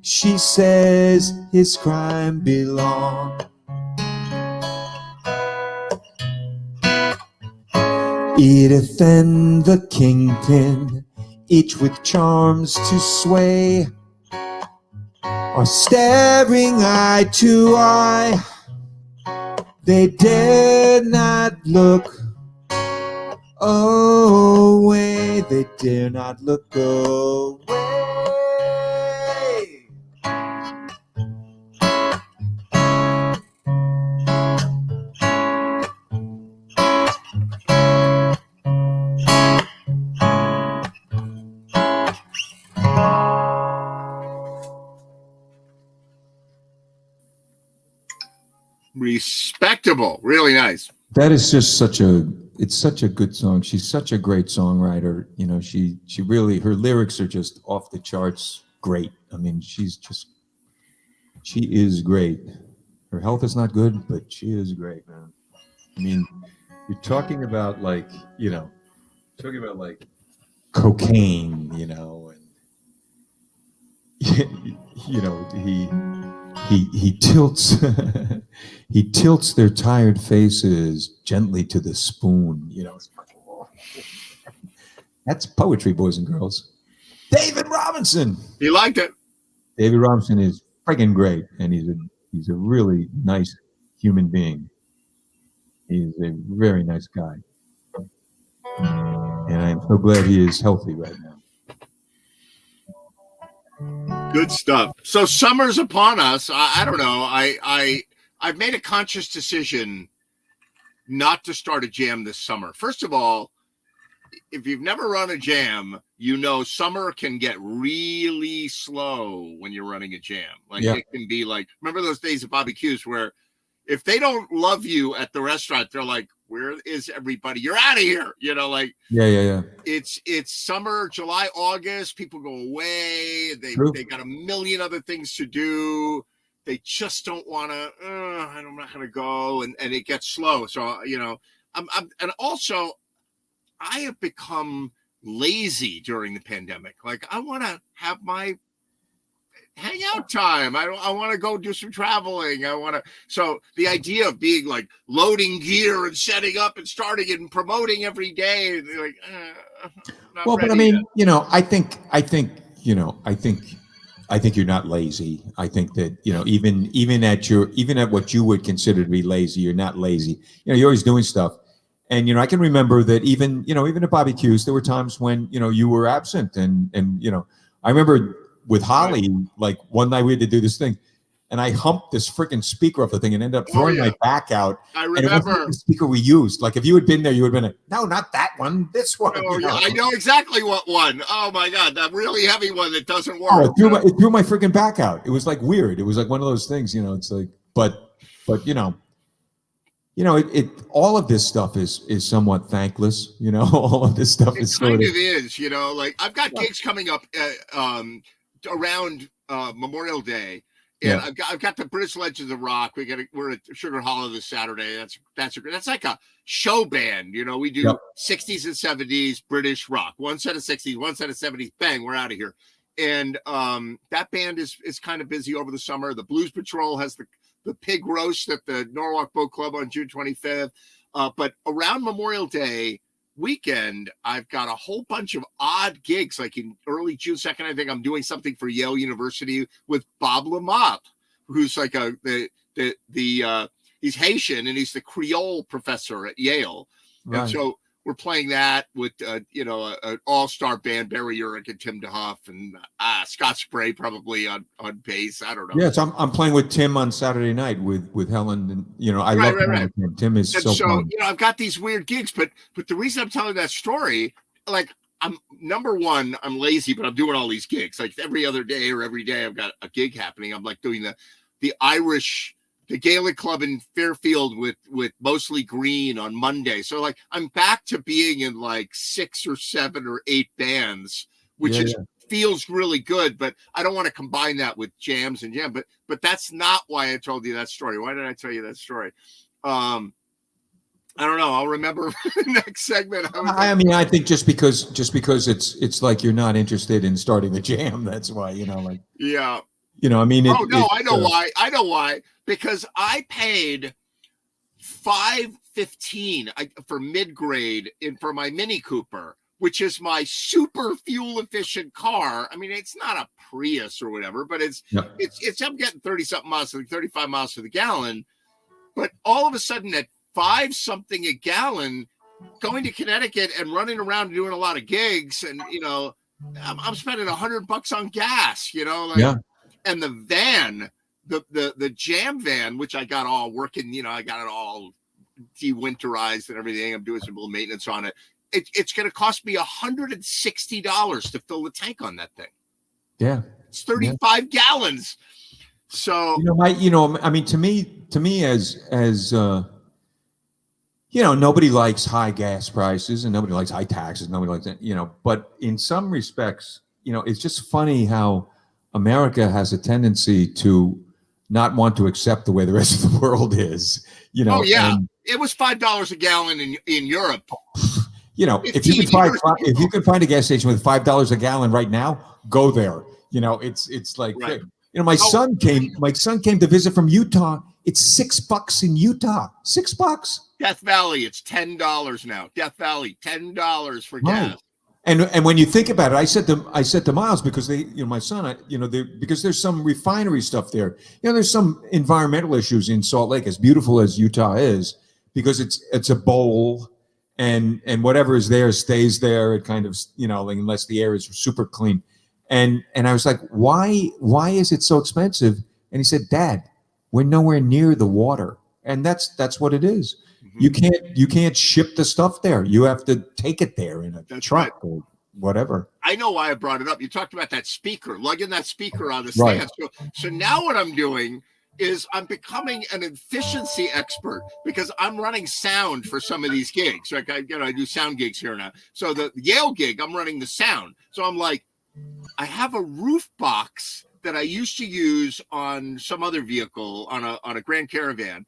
[SPEAKER 2] She says his crime belonged. Edith and the Kingpin, each with charms to sway, are staring eye to eye. They dare not look away. They dare not look away.
[SPEAKER 1] Respectable, really nice.
[SPEAKER 2] That is just it's such a good song. She's such a great songwriter. You know, she really, her lyrics are just off the charts great. I mean, she is great. Her health is not good, but she is great, man. I mean, you're talking about like cocaine, and he tilts he tilts their tired faces gently to the spoon. That's poetry, boys and girls. David Robinson.
[SPEAKER 1] He liked it.
[SPEAKER 2] David Robinson is friggin' great, and he's a really nice human being. He's a very nice guy, and I'm so glad he is healthy right now.
[SPEAKER 1] Good stuff. So summer's upon us. I don't know. I've made a conscious decision not to start a jam this summer. First of all, if you've never run a jam, summer can get really slow when you're running a jam. It can be like, remember those days at Bobby Q's where if they don't love you at the restaurant, they're like, where is everybody? You're out of here. You know, like
[SPEAKER 2] Yeah.
[SPEAKER 1] it's summer, July, August. People go away. They got a million other things to do. They just don't want to. I'm not going to go, and it gets slow. So I'm and also I have become lazy during the pandemic. Like I want to have my hangout time. I want to go do some traveling. So the idea of being like loading gear and setting up and starting and promoting every day, like,
[SPEAKER 2] well, but I mean, I think you're not lazy. I think that, even at what you would consider to be lazy, you're not lazy. You're always doing stuff. And, I can remember that even at barbecues, there were times when, you were absent and, I remember with Holly, like one night we had to do this thing, and I humped this freaking speaker off the thing and ended up throwing my back out.
[SPEAKER 1] I remember.
[SPEAKER 2] And it wasn't the speaker we used. Like if you had been there, you would have been like, no, not that one, this one.
[SPEAKER 1] Oh, yeah, I know exactly what one. Oh my God, that really heavy one that doesn't work.
[SPEAKER 2] Oh, it threw my freaking back out. It was like weird. It was like one of those things, it's like, but all of this stuff is somewhat thankless. All of this stuff is
[SPEAKER 1] kind of is. Like I've got gigs coming up around Memorial Day, and I've got the British Legends of Rock. We're at Sugar Hollow this Saturday. That's like a show band. We do 60s and 70s British rock. One set of 60s, one set of 70s. Bang, we're out of here. And that band is kind of busy over the summer. The Blues Patrol has the pig roast at the Norwalk Boat Club on June 25th. But around Memorial Day weekend, I've got a whole bunch of odd gigs. Like in early June 2nd, I think I'm doing something for Yale University with Bob Lamott, who's like he's Haitian and he's the Creole professor at Yale. Right. And so we're playing that with, an all-star band, Barry Urich and Tim DeHuff and Scott Spray probably on bass. I don't know.
[SPEAKER 2] Yes, I'm playing with Tim on Saturday night with Helen. And, I love Tim. Tim is so fun.
[SPEAKER 1] I've got these weird gigs, but the reason I'm telling that story, like I'm number one, I'm lazy, but I'm doing all these gigs. Like every other day or every day I've got a gig happening. I'm like doing the Gaelic Club in Fairfield with Mostly Green on Monday. So like I'm back to being in like 6 or 7 or 8 bands, which feels really good, but I don't want to combine that with jams and jam. But that's not why I told you that story. Why did I tell you that story? I don't know. I'll remember the next segment.
[SPEAKER 2] I mean, I think just because it's like you're not interested in starting the jam. That's why, like.
[SPEAKER 1] Yeah.
[SPEAKER 2] I mean.
[SPEAKER 1] I know why. I know why. Because I paid $5.15 for mid-grade for my Mini Cooper, which is my super fuel efficient car. I mean, it's not a Prius or whatever, but it's I'm getting 30-something miles, 35 miles to the gallon. But all of a sudden at 5 something a gallon, going to Connecticut and running around and doing a lot of gigs, and I'm spending $100 on gas, and the van. The jam van, which I got all working, I got it all de-winterized and everything. I'm doing some little maintenance on it. It's going to cost me $160 to fill the tank on that thing.
[SPEAKER 2] Yeah,
[SPEAKER 1] it's 35 gallons. So
[SPEAKER 2] I mean, to me, as nobody likes high gas prices and nobody likes high taxes. Nobody likes that, But in some respects, it's just funny how America has a tendency to not want to accept the way the rest of the world is, Oh yeah,
[SPEAKER 1] it was $5 a gallon in Europe.
[SPEAKER 2] If you can find a gas station with $5 a gallon right now, go there. It's like, right. My son came to visit from Utah. It's $6 in Utah. $6.
[SPEAKER 1] Death Valley, it's $10 now. Death Valley, $10 for gas.
[SPEAKER 2] And when you think about it, I said to Miles, because my son, because there's some refinery stuff there. There's some environmental issues in Salt Lake, as beautiful as Utah is, because it's a bowl, and whatever is there stays there. It kind of, unless the air is super clean. And I was like, why is it so expensive? And he said, Dad, we're nowhere near the water, and that's what it is. You can't ship the stuff there. You have to take it there in a truck or whatever.
[SPEAKER 1] I know why I brought it up. You talked about that speaker, lugging that speaker on the stand. So now what I'm doing, is I'm becoming an efficiency expert because I'm running sound for some of these gigs. Like I do sound gigs here now. So the Yale gig, I'm running the sound. So I'm like, I have a roof box that I used to use on some other vehicle on a Grand Caravan.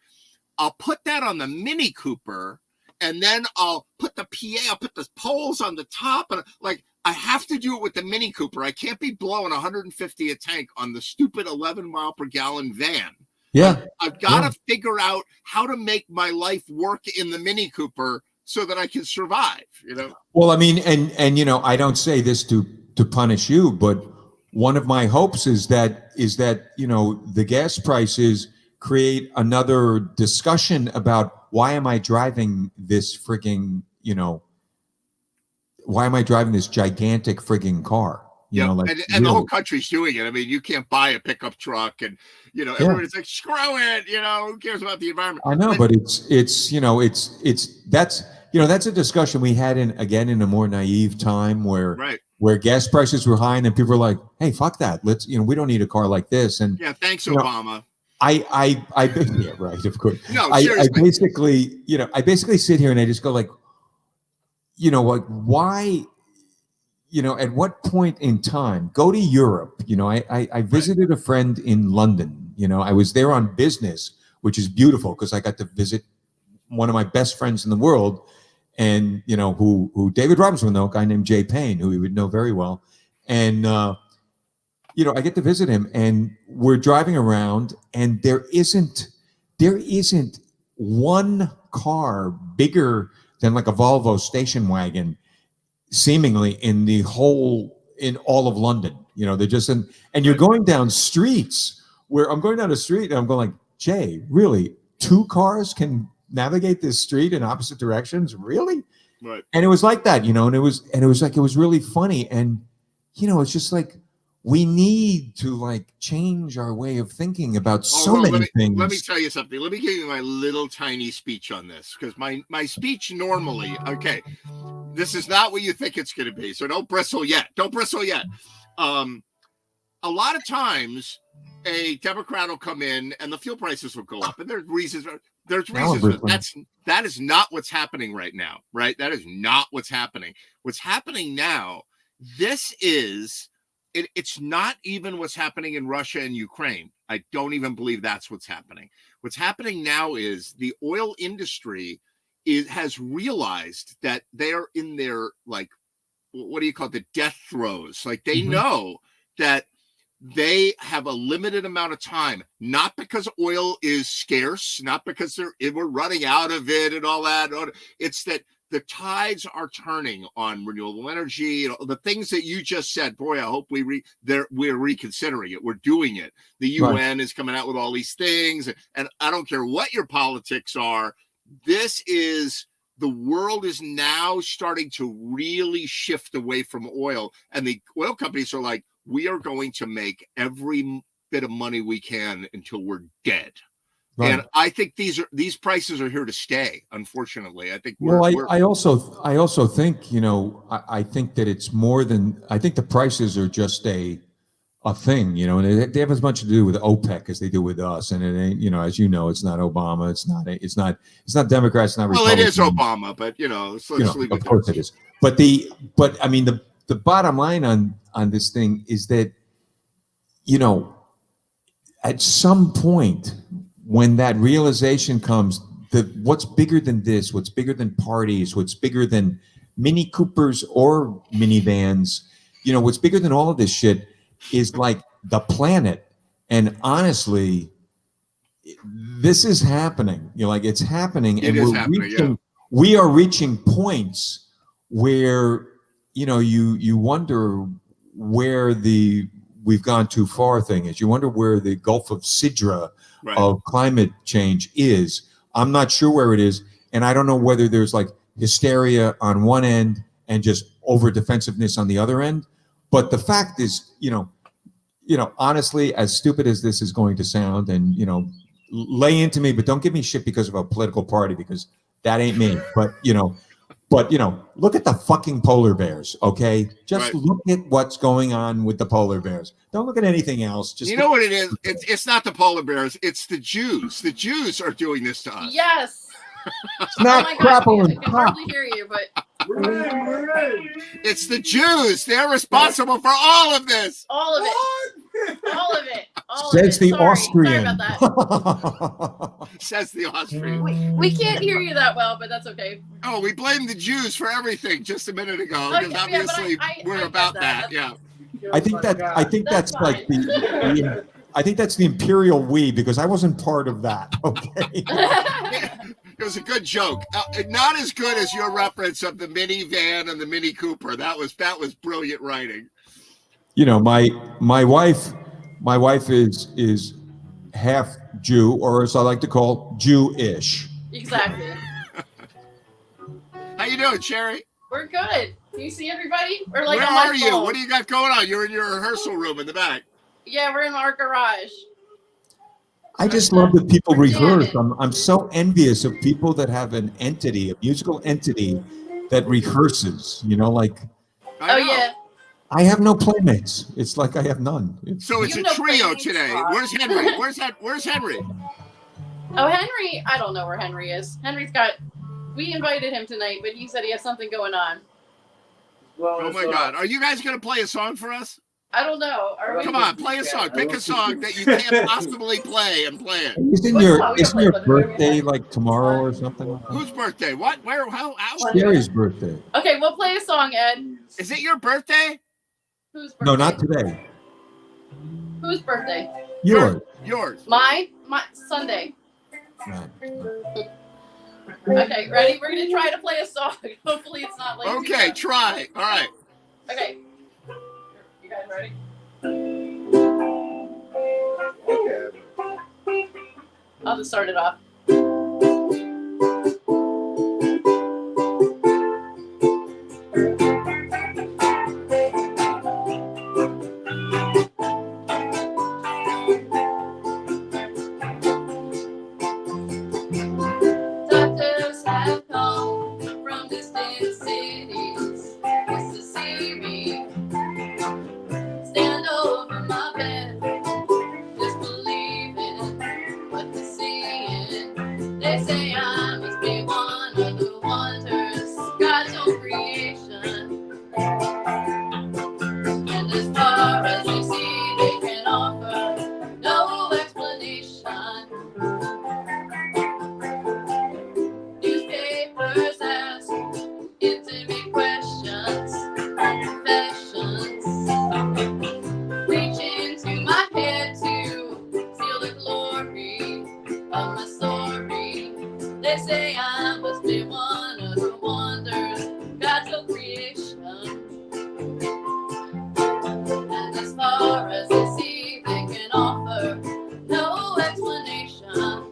[SPEAKER 1] I'll put that on the Mini Cooper, and then I'll put the PA, I'll put the poles on the top, and like I have to do it with the Mini Cooper. I can't be blowing 150 a tank on the stupid 11 mile per gallon van.
[SPEAKER 2] Yeah.
[SPEAKER 1] I've got to figure out how to make my life work in the Mini Cooper so that I can survive, you know?
[SPEAKER 2] Well, I mean, and you know, I don't say this to punish you, but one of my hopes is that, you know, the gas prices create another discussion about why am I driving this frigging, you know, why am I driving this gigantic frigging car? You know, like,
[SPEAKER 1] and
[SPEAKER 2] really.
[SPEAKER 1] the whole country's doing it. I mean, you can't buy a pickup truck, and you know, everybody's like, screw it. You know, who cares about the environment?
[SPEAKER 2] I know, but it's you know, that's you know, that's a discussion we had in a more naive time where gas prices were high, and then people were like, hey, fuck that. Let's, you know, we don't need a car like this. And
[SPEAKER 1] thanks, Obama.
[SPEAKER 2] I yeah, right, of course.
[SPEAKER 1] No,
[SPEAKER 2] I basically sit here and I just go like, you know, like, why, you know, at what point in time, go to Europe. You know, I visited a friend in London. You know, I was there on business, which is beautiful because I got to visit one of my best friends in the world, and you know, who David Robinson would know, a guy named Jay Payne, who he would know very well. And you know, I get to visit him, and we're driving around, and there isn't one car bigger than like a Volvo station wagon, seemingly in all of London. You know, they're just and you're going down streets where I'm going down a street and I'm going like, Jay, really, 2 cars can navigate this street in opposite directions? Really?
[SPEAKER 1] Right.
[SPEAKER 2] And it was like that, you know, and it was really funny. And, you know, it's just like, we need to like change our way of thinking about many things.
[SPEAKER 1] Let me tell you something. Let me give you my little tiny speech on this, because my speech normally, okay, this is not what you think it's going to be. So don't bristle yet. A lot of times a Democrat will come in and the fuel prices will go up, and there's reasons. That is not what's happening right now, right? That is not what's happening. What's happening now, it's not even what's happening in Russia and Ukraine. I don't even believe that's what's happening. What's happening now is the oil industry has realized that they're in their, like, what do you call it, the death throes. Like, they know that they have a limited amount of time, not because oil is scarce, not because we're running out of it and all that. It's that the tides are turning on renewable energy, you know, the things that you just said. Boy, I hope we're reconsidering it. We're doing it. The UN is coming out with all these things, and I don't care what your politics are. The world is now starting to really shift away from oil, and the oil companies are like, we are going to make every bit of money we can until we're dead. Right. And I think these prices are here to stay. Unfortunately, I think.
[SPEAKER 2] I also think, you know, I think that it's more than, I think the prices are just a thing, you know, and they have as much to do with OPEC as they do with us. And it ain't, you know, as you know, it's not Obama, it's not Democrats, it's not Republicans.
[SPEAKER 1] Well, it is Obama, but you know, let's leave it.
[SPEAKER 2] Of course it is. But I mean, the bottom line on this thing is that, you know, at some point, when that realization comes, that what's bigger than this, what's bigger than parties, what's bigger than Mini Coopers or minivans, you know, what's bigger than all of this shit is like the planet. And honestly, this is happening. You know, like, it's happening, and we are reaching points where, you know, you wonder where we've gone too far thing is. You wonder where the Gulf of Sidra of climate change is. I'm not sure where it is, and I don't know whether there's like hysteria on one end and just over defensiveness on the other end. But the fact is, you know, honestly, as stupid as this is going to sound, and you know, lay into me, but don't give me shit because of a political party, because that ain't me. But you know, But look at the fucking polar bears, okay? Just
[SPEAKER 1] Right.
[SPEAKER 2] look at what's going on with the polar bears. Don't look at anything else. Just
[SPEAKER 1] You know what it is? It's not the polar bears. It's the Jews. The Jews are doing this to us.
[SPEAKER 3] Yes.
[SPEAKER 2] Snap,
[SPEAKER 3] Oh my
[SPEAKER 2] crapple,
[SPEAKER 3] God, I
[SPEAKER 2] and
[SPEAKER 3] can
[SPEAKER 2] pop.
[SPEAKER 3] hardly hear you, but
[SPEAKER 1] It's the Jews. They're responsible for all of this.
[SPEAKER 3] all of it. All of it. All
[SPEAKER 2] Says
[SPEAKER 3] of it.
[SPEAKER 2] the
[SPEAKER 3] Sorry.
[SPEAKER 2] Austrian.
[SPEAKER 3] Sorry about that.
[SPEAKER 1] Says the Austrian.
[SPEAKER 3] We can't hear you that well, but that's okay.
[SPEAKER 1] Oh, we blamed the Jews for everything just a minute ago because
[SPEAKER 3] Okay, yeah, but
[SPEAKER 1] obviously
[SPEAKER 3] I
[SPEAKER 1] we're
[SPEAKER 3] get
[SPEAKER 1] about
[SPEAKER 3] that.
[SPEAKER 1] that. Yeah.
[SPEAKER 2] I think that's
[SPEAKER 3] That's
[SPEAKER 2] like I think that's the imperial we, because I wasn't part of that. Okay.
[SPEAKER 1] It was a good joke. Not as good as your reference of the minivan and the Mini Cooper. That was brilliant writing.
[SPEAKER 2] My wife is half Jew, or as I like to call, Jewish.
[SPEAKER 3] Exactly.
[SPEAKER 1] How you doing, Sherry?
[SPEAKER 3] We're good. Can you see everybody? We're like
[SPEAKER 1] Where
[SPEAKER 3] on my
[SPEAKER 1] are you?
[SPEAKER 3] phone.
[SPEAKER 1] What do you got going on? You're in your rehearsal room in the back.
[SPEAKER 3] Yeah, we're in our garage.
[SPEAKER 2] I just love that people
[SPEAKER 3] We're
[SPEAKER 2] rehearse.
[SPEAKER 3] jamming.
[SPEAKER 2] I'm so envious of people that have a musical entity that rehearses. Like
[SPEAKER 1] I
[SPEAKER 3] Oh
[SPEAKER 1] know.
[SPEAKER 3] yeah.
[SPEAKER 2] I have no playmates. It's like I have none.
[SPEAKER 1] So it's
[SPEAKER 3] You
[SPEAKER 1] a
[SPEAKER 3] know
[SPEAKER 1] trio
[SPEAKER 3] playmates,
[SPEAKER 1] today.
[SPEAKER 3] Rob.
[SPEAKER 1] Where's Henry? Where's Henry?
[SPEAKER 3] Oh, Henry. I don't know where Henry is. We invited him tonight, but he said he has something going on.
[SPEAKER 1] Oh my God! Are you guys gonna play a song for us?
[SPEAKER 3] I don't know. Are we?
[SPEAKER 1] Come on, play a song. Pick a song that you can't possibly play and play it.
[SPEAKER 2] Isn't your birthday like tomorrow or something? Like that?
[SPEAKER 1] Whose birthday? What? Where? How?
[SPEAKER 2] Sherry's birthday.
[SPEAKER 3] Okay, we'll play a song, Ed.
[SPEAKER 1] Is it your birthday?
[SPEAKER 3] Whose birthday?
[SPEAKER 2] No, not today.
[SPEAKER 3] Whose birthday?
[SPEAKER 2] Yours.
[SPEAKER 1] Yours.
[SPEAKER 3] My Sunday.
[SPEAKER 2] Right.
[SPEAKER 3] Okay, ready? We're gonna try to play a song. Hopefully, it's not like.
[SPEAKER 1] Okay, try. All right.
[SPEAKER 3] Okay. You guys ready? I'll just start it off. Doctors have come from distant cities just to see me. Stand over my bed, just believing what they're seeing. They say I must be one of the wonders God's own creation. And as far as they see, they can offer no explanation. Newspapers ask intimate questions and confessions. Reach into my head to feel the glory of my story. They say I must be one of the wonders God's own creation. And as far as they see, they can offer no explanation.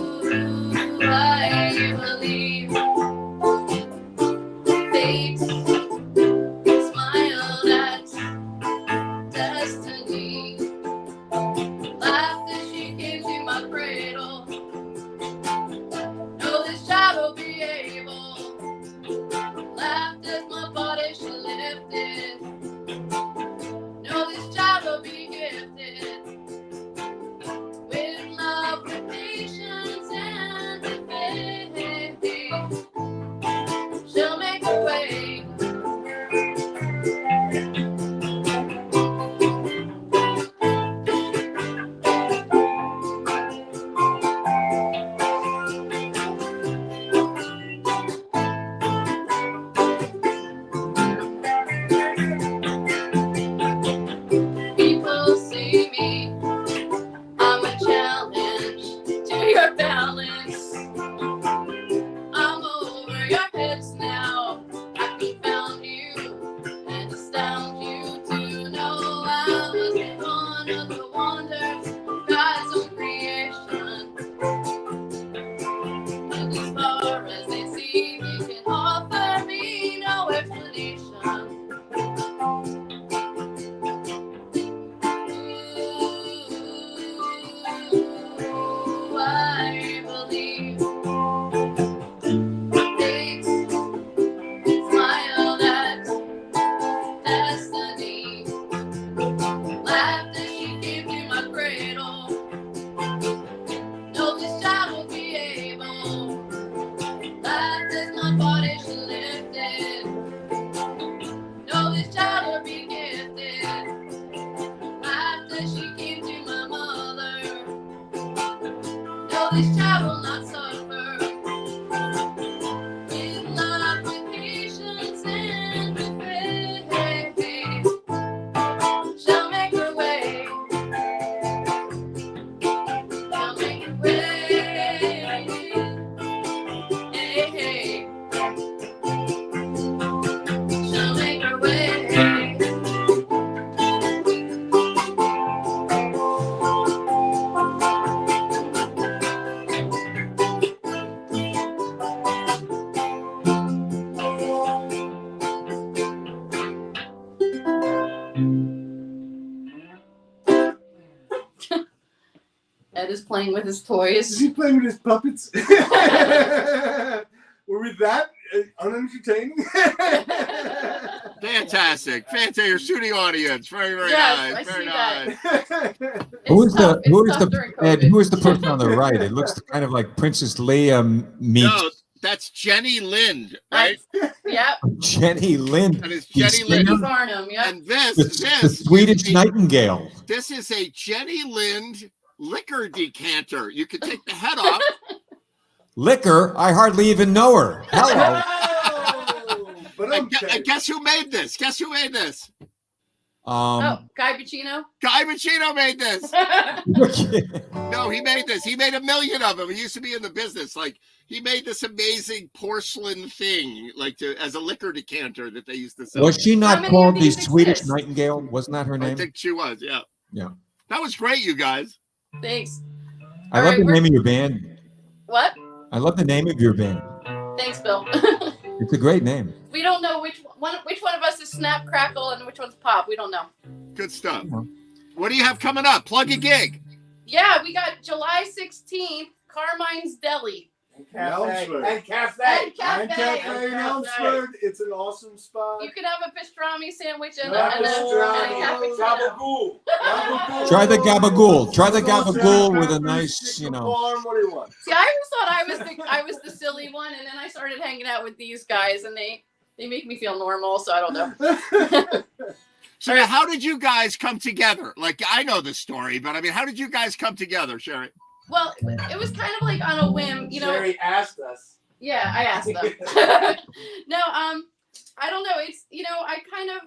[SPEAKER 3] Ooh, I believe fate smiled at destiny. Laughed as she came to my cradle. No, this child will be able. Laughed as my body she lifted. No, this child will be gifted with love, with patience and with faith. will not suffer. In love with patience and with faith, shall make her way. Shall make her way. Hey, hey. Shall make her way. Ed is playing with his
[SPEAKER 4] Is
[SPEAKER 3] toys.
[SPEAKER 4] he playing with his puppets? Were we that unentertaining?
[SPEAKER 1] Fantastic. You're shooting audience. Very, very
[SPEAKER 3] Yes,
[SPEAKER 1] nice.
[SPEAKER 3] I
[SPEAKER 1] Very
[SPEAKER 3] see
[SPEAKER 1] nice.
[SPEAKER 3] that.
[SPEAKER 2] Who is
[SPEAKER 3] tough.
[SPEAKER 2] the who
[SPEAKER 3] It's
[SPEAKER 2] is
[SPEAKER 3] tough
[SPEAKER 2] the
[SPEAKER 3] during
[SPEAKER 2] Ed,
[SPEAKER 3] COVID.
[SPEAKER 2] who is the person on the right? It looks kind of like Princess Leia meets
[SPEAKER 1] No, that's Jenny Lind, right?
[SPEAKER 3] Yep.
[SPEAKER 2] Jenny Lind.
[SPEAKER 1] That is
[SPEAKER 2] the
[SPEAKER 1] Jenny
[SPEAKER 2] singer,
[SPEAKER 1] Lind.
[SPEAKER 3] Vicky Barnum, yep.
[SPEAKER 1] And this
[SPEAKER 2] the
[SPEAKER 1] is
[SPEAKER 2] Swedish
[SPEAKER 1] a,
[SPEAKER 2] Nightingale.
[SPEAKER 1] this is a Jenny Lind liquor decanter. You can take the head off.
[SPEAKER 2] Liquor? I hardly even know her. Hello.
[SPEAKER 4] But
[SPEAKER 1] And guess who made this? Guess who made this?
[SPEAKER 3] Oh, Guy Pacino?
[SPEAKER 1] Guy Pacino made this.
[SPEAKER 3] Oh,
[SPEAKER 1] No, he made this. He made 1 million of them. He used to be in the business. Like, he made this amazing porcelain thing, like as a liquor decanter that they used to sell.
[SPEAKER 2] Was she
[SPEAKER 3] How
[SPEAKER 2] not
[SPEAKER 3] many
[SPEAKER 2] called
[SPEAKER 3] of
[SPEAKER 2] the
[SPEAKER 3] these
[SPEAKER 2] Swedish
[SPEAKER 3] exist?
[SPEAKER 2] Nightingale? Wasn't that her
[SPEAKER 1] I
[SPEAKER 2] name?
[SPEAKER 1] think she was, yeah.
[SPEAKER 2] Yeah.
[SPEAKER 1] That was great, you guys.
[SPEAKER 3] Thanks.
[SPEAKER 2] I
[SPEAKER 3] All
[SPEAKER 2] love
[SPEAKER 3] right,
[SPEAKER 2] the
[SPEAKER 3] we're-
[SPEAKER 2] name of your band.
[SPEAKER 3] What?
[SPEAKER 2] I love the name of your band.
[SPEAKER 3] Thanks, Bill.
[SPEAKER 2] It's a great name.
[SPEAKER 3] We don't know which one of us is Snap Crackle and which one's Pop. We don't know.
[SPEAKER 1] Good stuff.
[SPEAKER 2] Yeah.
[SPEAKER 1] What do you have coming up? Plug a gig.
[SPEAKER 3] Yeah, we got July 16th, Carmine's Deli.
[SPEAKER 4] Elmsford.
[SPEAKER 5] And cafe.
[SPEAKER 3] And cafe.
[SPEAKER 4] And cafe in Elmsford. It's an awesome spot.
[SPEAKER 3] You can have a pastrami sandwich and
[SPEAKER 4] Yeah,
[SPEAKER 3] a
[SPEAKER 4] pastrami.
[SPEAKER 3] cappuccino.
[SPEAKER 5] Gabagool.
[SPEAKER 2] Try the gabagool. Try the
[SPEAKER 4] Little
[SPEAKER 2] gabagool with a
[SPEAKER 4] peppers,
[SPEAKER 2] nice,
[SPEAKER 4] chicken parm, what do you want?
[SPEAKER 3] See, I always thought I was the silly one, and then I started hanging out with these guys, and they make me feel normal. So I don't know.
[SPEAKER 1] So now, how did you guys come together? Like, I know this story, but I mean, how did you guys come together, Sherry?
[SPEAKER 3] Well, it was kind of like on a whim, you know.
[SPEAKER 5] Sherry asked us.
[SPEAKER 3] Yeah, I asked them. No, I don't know. It's, you know, I kind of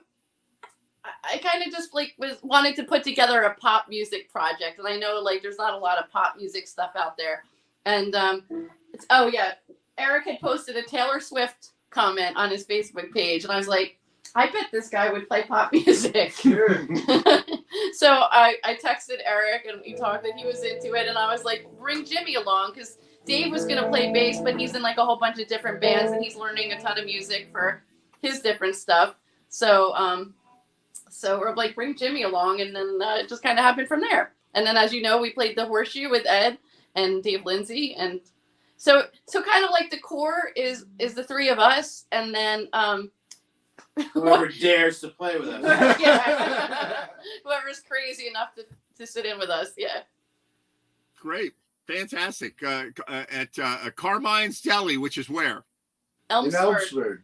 [SPEAKER 3] just like wanted to put together a pop music project, and I know like there's not a lot of pop music stuff out there, and oh yeah, Eric had posted a Taylor Swift comment on his Facebook page, and I was like, I bet this guy would play pop music.
[SPEAKER 5] Sure.
[SPEAKER 3] So I texted Eric, and we talked, and he was into it, and I was like, bring Jimmy along, because Dave was going to play bass, but he's in like a whole bunch of different bands, and he's learning a ton of music for his different stuff. So so we're like, bring Jimmy along, and then it just kind of happened from there. And then, as you know, we played the Horseshoe with Ed and Dave Lindsay, and so kind of like the core is the three of us, and then
[SPEAKER 5] Whoever dares to play with us.
[SPEAKER 3] yeah, whoever's crazy enough to sit in with us, yeah.
[SPEAKER 1] Great. Fantastic. At Carmine's Deli, which is where?
[SPEAKER 4] In
[SPEAKER 3] Elmsford.
[SPEAKER 4] Elmsford.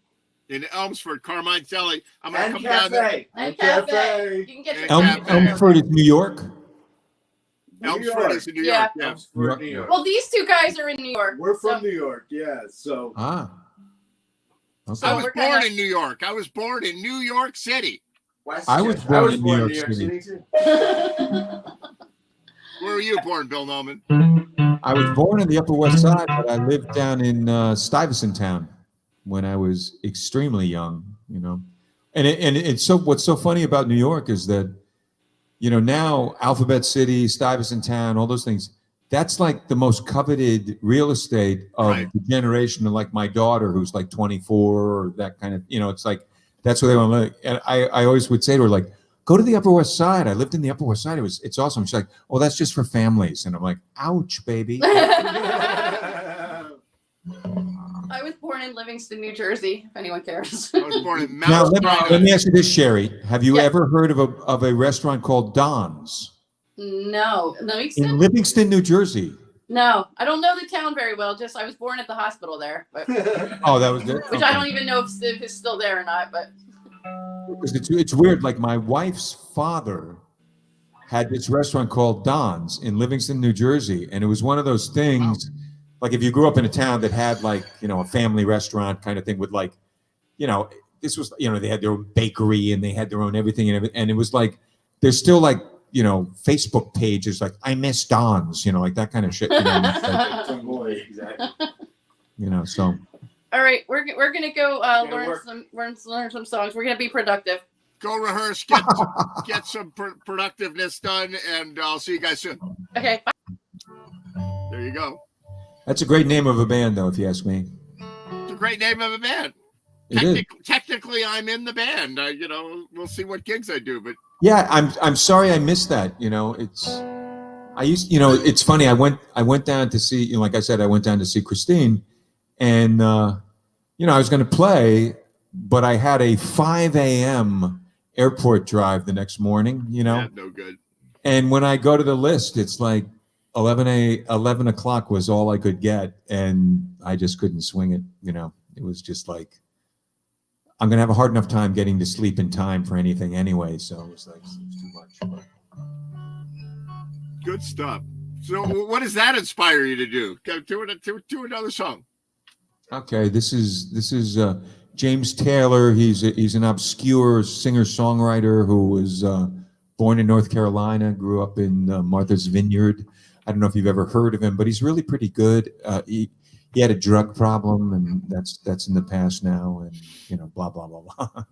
[SPEAKER 1] In Elmsford, Carmine's Deli. I'm going to
[SPEAKER 5] And
[SPEAKER 1] come down there.
[SPEAKER 5] cafe.
[SPEAKER 3] And
[SPEAKER 4] Cafe.
[SPEAKER 3] cafe. You can get your
[SPEAKER 1] And cafe.
[SPEAKER 2] Elmford is New York.
[SPEAKER 1] Elmsford is in New
[SPEAKER 3] Yeah.
[SPEAKER 1] York. Yeah.
[SPEAKER 5] Elmsford, New York.
[SPEAKER 3] Well, these two guys are in New York.
[SPEAKER 4] We're from
[SPEAKER 3] so-
[SPEAKER 4] New York, yeah. So
[SPEAKER 2] Ah. Okay.
[SPEAKER 3] So
[SPEAKER 1] I was
[SPEAKER 3] we're
[SPEAKER 1] born
[SPEAKER 3] kinda-
[SPEAKER 1] in New York. I was born in New York City.
[SPEAKER 2] I was
[SPEAKER 5] Westchester.
[SPEAKER 2] born in New York City.
[SPEAKER 5] too.
[SPEAKER 1] Where were you born, Bill Noman?
[SPEAKER 2] I was born in the Upper West Side, but I lived down in Stuyvesant Town when I was extremely young. You know, and it's so. What's so funny about New York is that, you know, now Alphabet City, Stuyvesant Town, all those things. That's like the most coveted real estate of
[SPEAKER 1] Right.
[SPEAKER 2] the generation of like my daughter, who's like 24 or that kind of. You know, it's like that's what they want to live. And I always would say to her like, go to the Upper West Side. I lived in the Upper West Side. It's awesome. She's like, oh, that's just for families. And I'm like, ouch, baby.
[SPEAKER 3] I was born in Livingston, New Jersey, if anyone cares.
[SPEAKER 1] I was born in
[SPEAKER 2] Now,
[SPEAKER 1] Mount
[SPEAKER 2] let me ask you this, Sherry. Have you
[SPEAKER 3] Yeah.
[SPEAKER 2] ever heard of a restaurant called Don's
[SPEAKER 3] No,
[SPEAKER 2] in
[SPEAKER 3] Livingston?
[SPEAKER 2] Livingston, New Jersey?
[SPEAKER 3] No, I don't know the town very well. Just I was born at the hospital there, but,
[SPEAKER 2] Oh, that was good.
[SPEAKER 3] which I don't even know if it's still there or not. But
[SPEAKER 2] Because it's weird. Like my wife's father had this restaurant called Don's in Livingston, New Jersey, and it was one of those things like if you grew up in a town that had like, you know, a family restaurant kind of thing with like, you know, this was, you know, they had their own bakery and they had their own everything and everything. And it was like, there's still like, you know, Facebook pages like I miss Don's, you know, like that kind of shit. You know, like,
[SPEAKER 5] Exactly.
[SPEAKER 2] you know, so.
[SPEAKER 3] All right, we're gonna go
[SPEAKER 5] Okay,
[SPEAKER 3] learn some songs. We're gonna be productive.
[SPEAKER 1] Go rehearse, get some productiveness done, and I'll see you guys soon.
[SPEAKER 3] Okay. Bye.
[SPEAKER 1] There you go.
[SPEAKER 2] That's a great name of a band, though, if you ask me.
[SPEAKER 1] It's a great name of a band.
[SPEAKER 2] It is.
[SPEAKER 1] Technically, I'm in the band. You know, we'll see what gigs I do, but
[SPEAKER 2] Yeah, I'm sorry I missed that. You know, you know, it's funny. I went down to see, you know, like I said, I went down to see Christine, and you know, I was going to play, but I had a 5 a.m. airport drive the next morning. You know,
[SPEAKER 1] yeah, no good.
[SPEAKER 2] And when I go to the list, it's like 11 o'clock was all I could get, and I just couldn't swing it. You know, it was just like, I'm gonna have a hard enough time getting to sleep in time for anything anyway. So it was like it's too much.
[SPEAKER 1] Good stuff. So, what does that inspire you to do? Go to another song.
[SPEAKER 2] Okay, this is James Taylor. He's an obscure singer-songwriter who was born in North Carolina, grew up in Martha's Vineyard. I don't know if you've ever heard of him, but he's really pretty good. He had a drug problem, and that's in the past now, and you know, blah blah blah blah.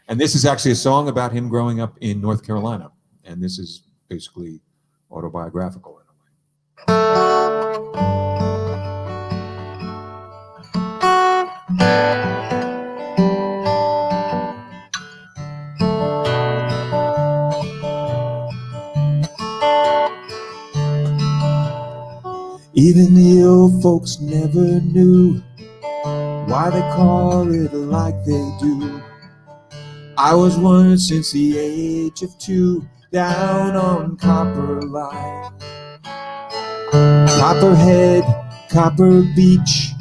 [SPEAKER 2] And this is actually a song about him growing up in North Carolina, and this is basically autobiographical in a way. Even the old folks never knew why they call it like they do. I was once since the age of 2 down on Copper Line, Copperhead, Copper Beach,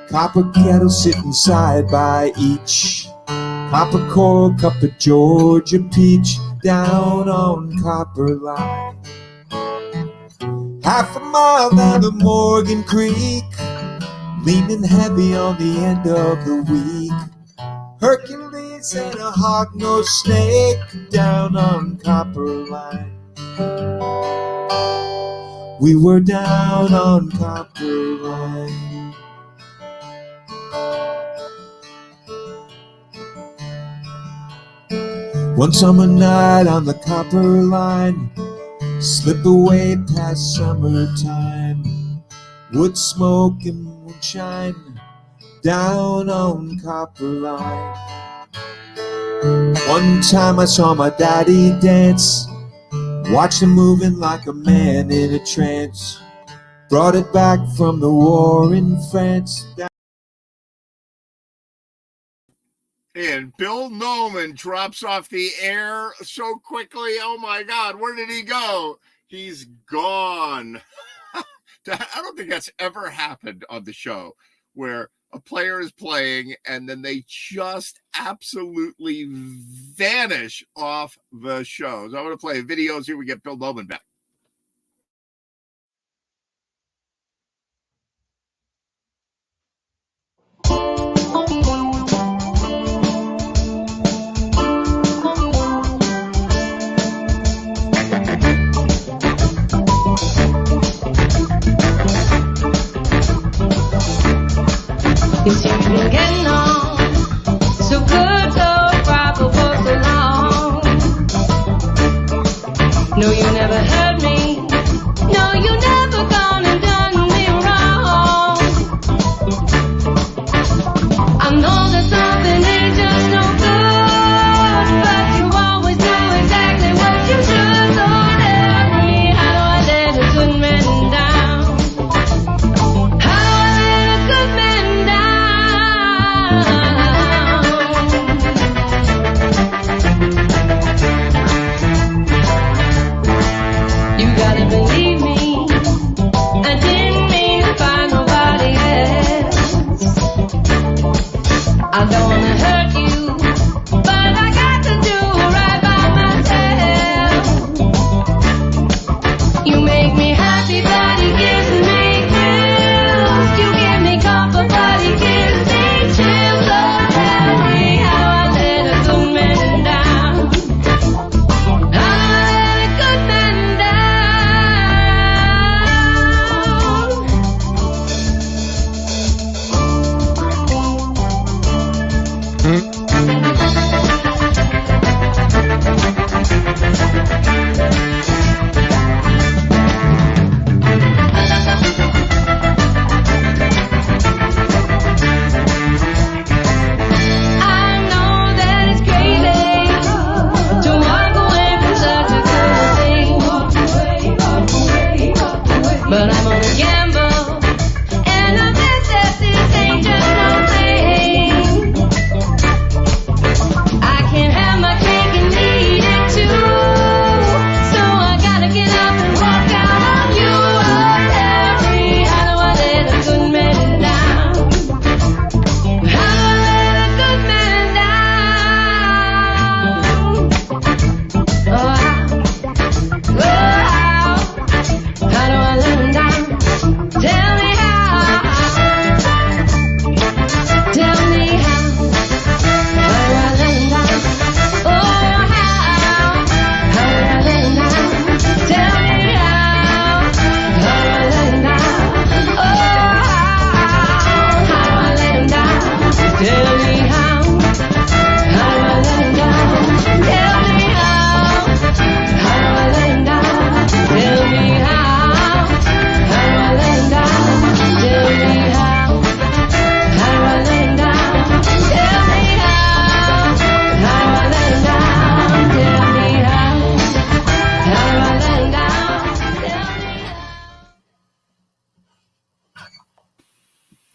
[SPEAKER 2] copper kettle sitting side by each, copper coral, cup of Georgia peach down on Copper Line. Half a mile down the Morgan Creek, leaning heavy on the end of the week, Hercules and a hawk-nosed snake down on Copper Line. We were down on Copper Line. One summer night on the Copper Line, slip away past summertime, wood smoke and moonshine down on Copper Line. One time I saw my daddy dance, watched him moving like a man in a trance, brought it back from the war in France.
[SPEAKER 1] And Bill Nolan drops off the air so quickly. Oh my God, where did he go? He's gone. I don't think that's ever happened on the show, where a player is playing and then they just absolutely vanish off the show. So I'm going to play a video, see if we get Bill Nolan back.
[SPEAKER 6] Yes, you've been getting on so good, so proper for so long. No, you never hurt me. No, you never gone and done me wrong. I know that something ain't just no good, but you always do exactly what you should. So tell me, how do I let a good man down? How do I let a good man down?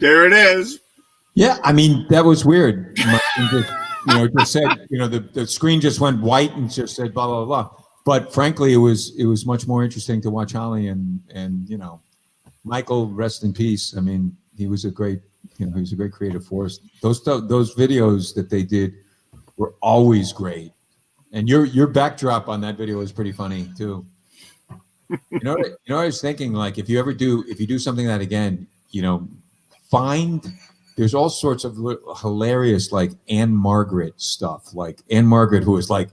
[SPEAKER 1] There it is.
[SPEAKER 2] Yeah, I mean that was weird. My thing just, it just said, the screen just went white and just said blah blah blah. But frankly, it was much more interesting to watch Holly and Michael, rest in peace. I mean, he was a great creative force. Those videos that they did were always great, and your backdrop on that video was pretty funny too. I was thinking, like, if you do something like that again, there's all sorts of hilarious, like Anne Margaret stuff, like Anne Margaret, who is like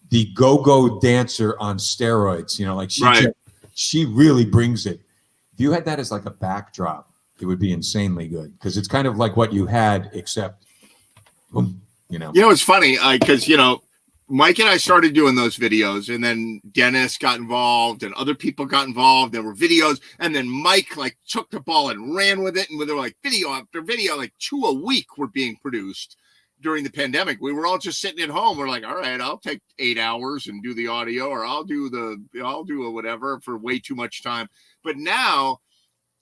[SPEAKER 2] the go-go dancer on steroids, like she really brings it. If you had that as like a backdrop, it would be insanely good, because it's kind of like what you had, except boom,
[SPEAKER 1] It's funny, because Mike and I started doing those videos, and then Dennis got involved and other people got involved. There were videos, and then Mike like took the ball and ran with it, and there were like video after video, like 2 a week were being produced during the pandemic. We were all just sitting at home. We're like, all right, I'll take 8 hours and do the audio, or I'll do a whatever for way too much time. But now,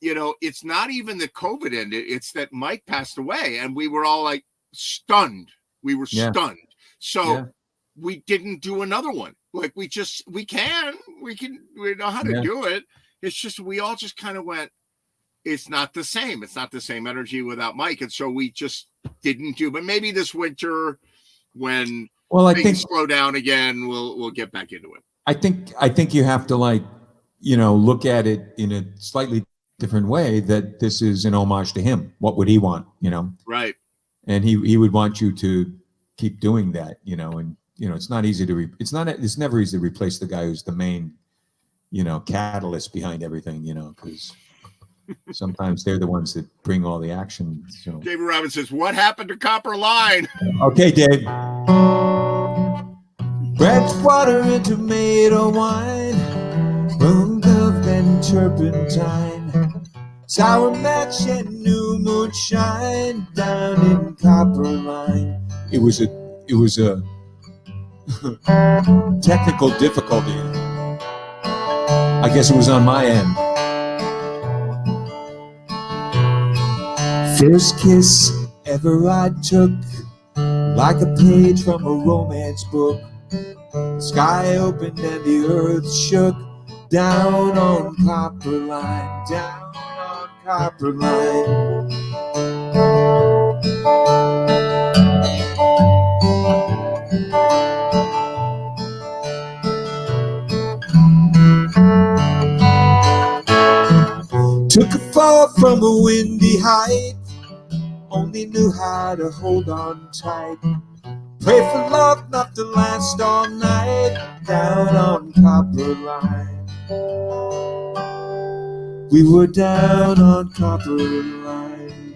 [SPEAKER 1] it's not even that COVID ended, it's that Mike passed away, and we were all like stunned. We were stunned. So we didn't do another one. Like we know how to do it. It's just, we all just kind of went, it's not the same. It's not the same energy without Mike. And so we just didn't do, but maybe this winter when things slow down again, we'll get back into it.
[SPEAKER 2] I think you have to look at it in a slightly different way, that this is an homage to him. What would he want,
[SPEAKER 1] Right.
[SPEAKER 2] And he would want you to keep doing that, and it's not easy to it's never easy to replace the guy who's the main catalyst behind everything, because sometimes they're the ones that bring all the action. So
[SPEAKER 1] David Robbins says, what happened to Copper Line?
[SPEAKER 2] Okay, Dave. Bread, water, and tomato wine, bone dove and turpentine, sour match and new moonshine down in Copper Line. It was a technical difficulty. I guess it was on my end. First kiss ever I took, like a page from a romance book. The sky opened and the earth shook, down on Copper Line, down on Copper Line. Took a fall from a windy height, only knew how to hold on tight. Pray for love not to last all night, down on Copper Line. We were down on Copper Line.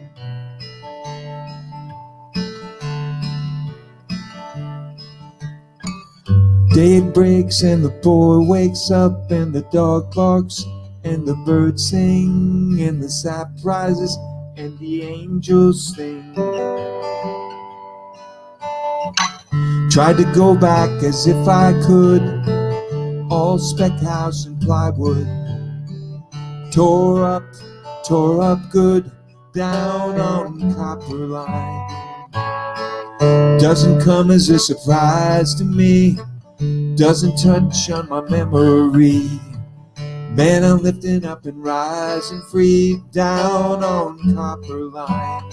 [SPEAKER 2] Day breaks and the boy wakes up, and the dog barks and the birds sing, and the sap rises and the angels sing. Tried to go back as if I could, all spec house and plywood. Tore up good, down on Copper Line. Doesn't come as a surprise to me, doesn't touch on my memory. Man, I'm lifting up and rising free, down on Copper Line.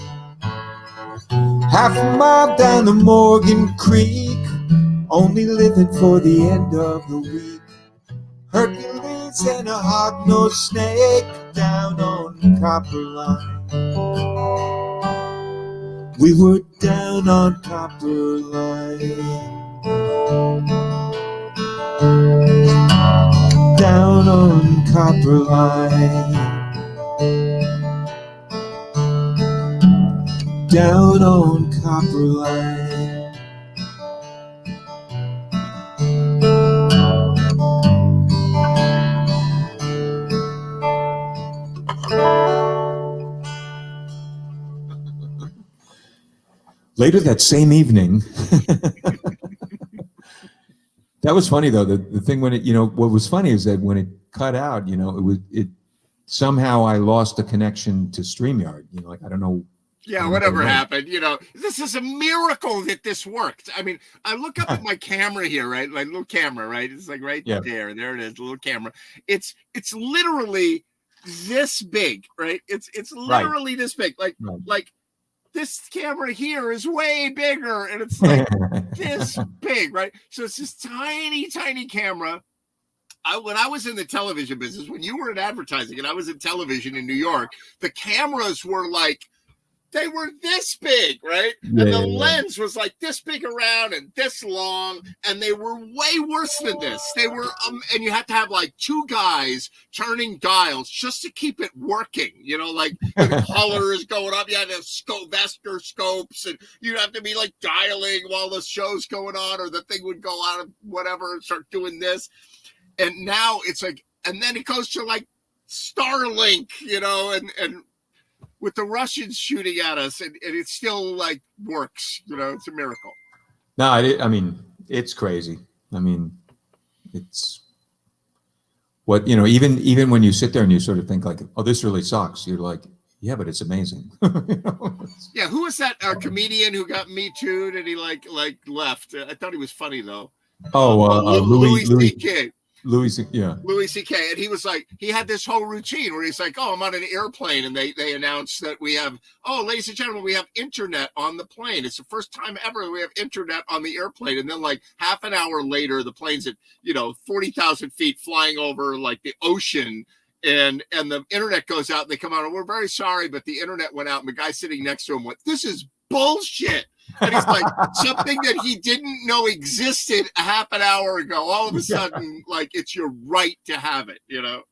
[SPEAKER 2] Half a mile down the Morgan Creek, only living for the end of the week. Hercules and a hawk-nosed snake, down on Copper Line. We were down on Copper Line. Down on Copper Line. Down on Copper Line. Later that same evening, that was funny though. The thing when it, what was funny is that when it cut out, it somehow I lost the connection to StreamYard. You know, like I don't know.
[SPEAKER 1] Yeah, whatever happened, you know, this is a miracle that this worked. I mean, I look up at my camera here, right? My little camera, right? It's like right there. There it is, little camera. It's literally this big, right? It's literally this big. Like this camera here is way bigger, and it's like this big, right? So it's this tiny, tiny camera. When I was in the television business, when you were in advertising and I was in television in New York, the cameras were like, they were this big, right? And the lens was like this big around and this long, and they were way worse than this. They were, and you had to have like two guys turning dials just to keep it working. You know, like the color is going up. You had to have Vester scopes, and you'd have to be like dialing while the show's going on, or the thing would go out of whatever and start doing this. And now it's like, and then it goes to like Starlink, you know, and with the Russians shooting at us, and it still like works, you know, it's a miracle.
[SPEAKER 2] No, I mean, it's crazy. I mean, it's what, you know, even when you sit there and you sort of think like, oh, this really sucks. You're like, yeah, but it's amazing. You know?
[SPEAKER 1] Yeah. Who was that comedian who got Me Too'd and he like left? I thought he was funny though.
[SPEAKER 2] Oh, Louis
[SPEAKER 1] C.K.
[SPEAKER 2] Louis C.K.
[SPEAKER 1] And he was like, he had this whole routine where he's like, oh, I'm on an airplane, and they announced that we have, oh, ladies and gentlemen, we have internet on the plane. It's the first time ever we have internet on the airplane. And then like half an hour later, the plane's at, you know, 40,000 feet flying over like the ocean, and the internet goes out, and they come out, and we're very sorry, but the internet went out. And the guy sitting next to him went, this is bullshit. And he's like, something that he didn't know existed a half an hour ago, all of a sudden, like, it's your right to have it, you know?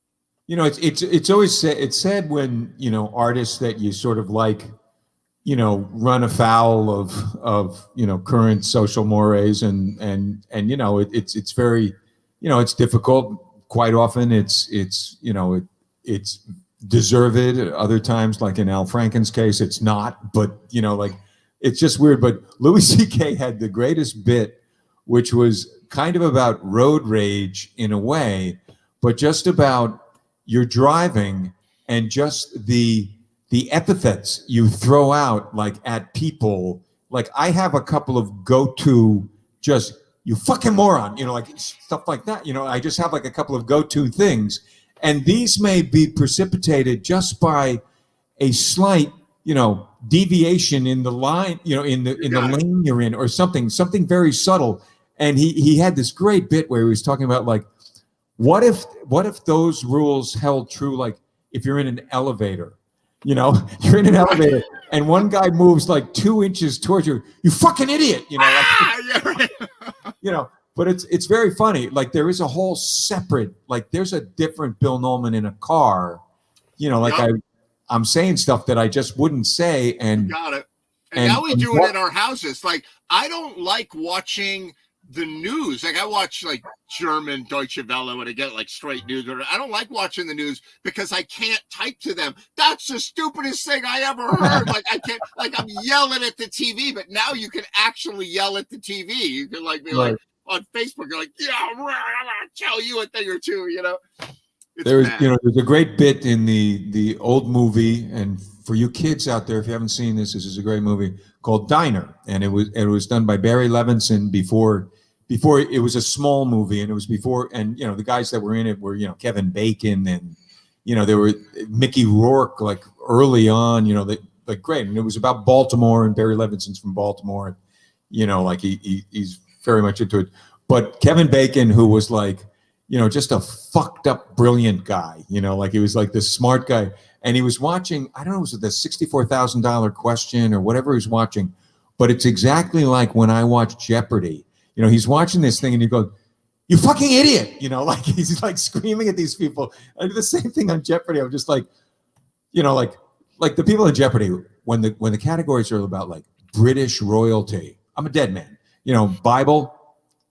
[SPEAKER 2] You know, it's always said, it's said when, you know, artists that you sort of like, you know, run afoul of, you know, current social mores and, you know, it's very, you know, it's difficult. Quite often it's, you know, it's deserved. Other times, like in Al Franken's case, it's not, but, you know, like, it's just weird. But Louis C.K. had the greatest bit, which was kind of about road rage in a way, but just about you're driving and just the epithets you throw out like at people. Like I have a couple of go-to just, you fucking moron, you know, like stuff like that. You know, I just have like a couple of go-to things. And these may be precipitated just by a slight, you know, deviation in the line, you know, in the lane you're in, or something very subtle. And he had this great bit where he was talking about like, what if those rules held true? Like if you're in an elevator, you know, you're in an elevator and one guy moves like 2 inches towards you, you fucking idiot, you know, like, you know, but it's very funny. Like there is a whole separate, like there's a different Bill Nolan in a car, you know, like I'm saying stuff that I just wouldn't say. And
[SPEAKER 1] got it. And now we do it in our houses. Like, I don't like watching the news. Like, I watch like German Deutsche Welle when I get like straight news. I don't like watching the news because I can't type to them. That's the stupidest thing I ever heard. Like, I can't, like, I'm yelling at the TV, but now you can actually yell at the TV. You can like be like on Facebook, you're like, yeah, I'm gonna tell you a thing or two, you know? There's a great bit in the old movie, and for you kids out there, if you haven't seen this is a great movie called Diner, and it was done by Barry Levinson before it was a small movie, and it was before, and you know the guys that were in it were, you know, Kevin Bacon, and you know there were Mickey Rourke, like early on, you know, like great, and it was about Baltimore, and Barry Levinson's from Baltimore, you know, like he's very much into it, but Kevin Bacon, who was like, you know, just a fucked up, brilliant guy, you know, like he was like this smart guy. And he was watching, I don't know, was it the $64,000 question or whatever he was watching, but it's exactly like when I watch Jeopardy. You know, he's watching this thing and you go, you fucking idiot, you know, like he's like screaming at these people. I do the same thing on Jeopardy. I'm just like, you know, like the people in Jeopardy, when the categories are about like British royalty, I'm a dead man. You know, Bible,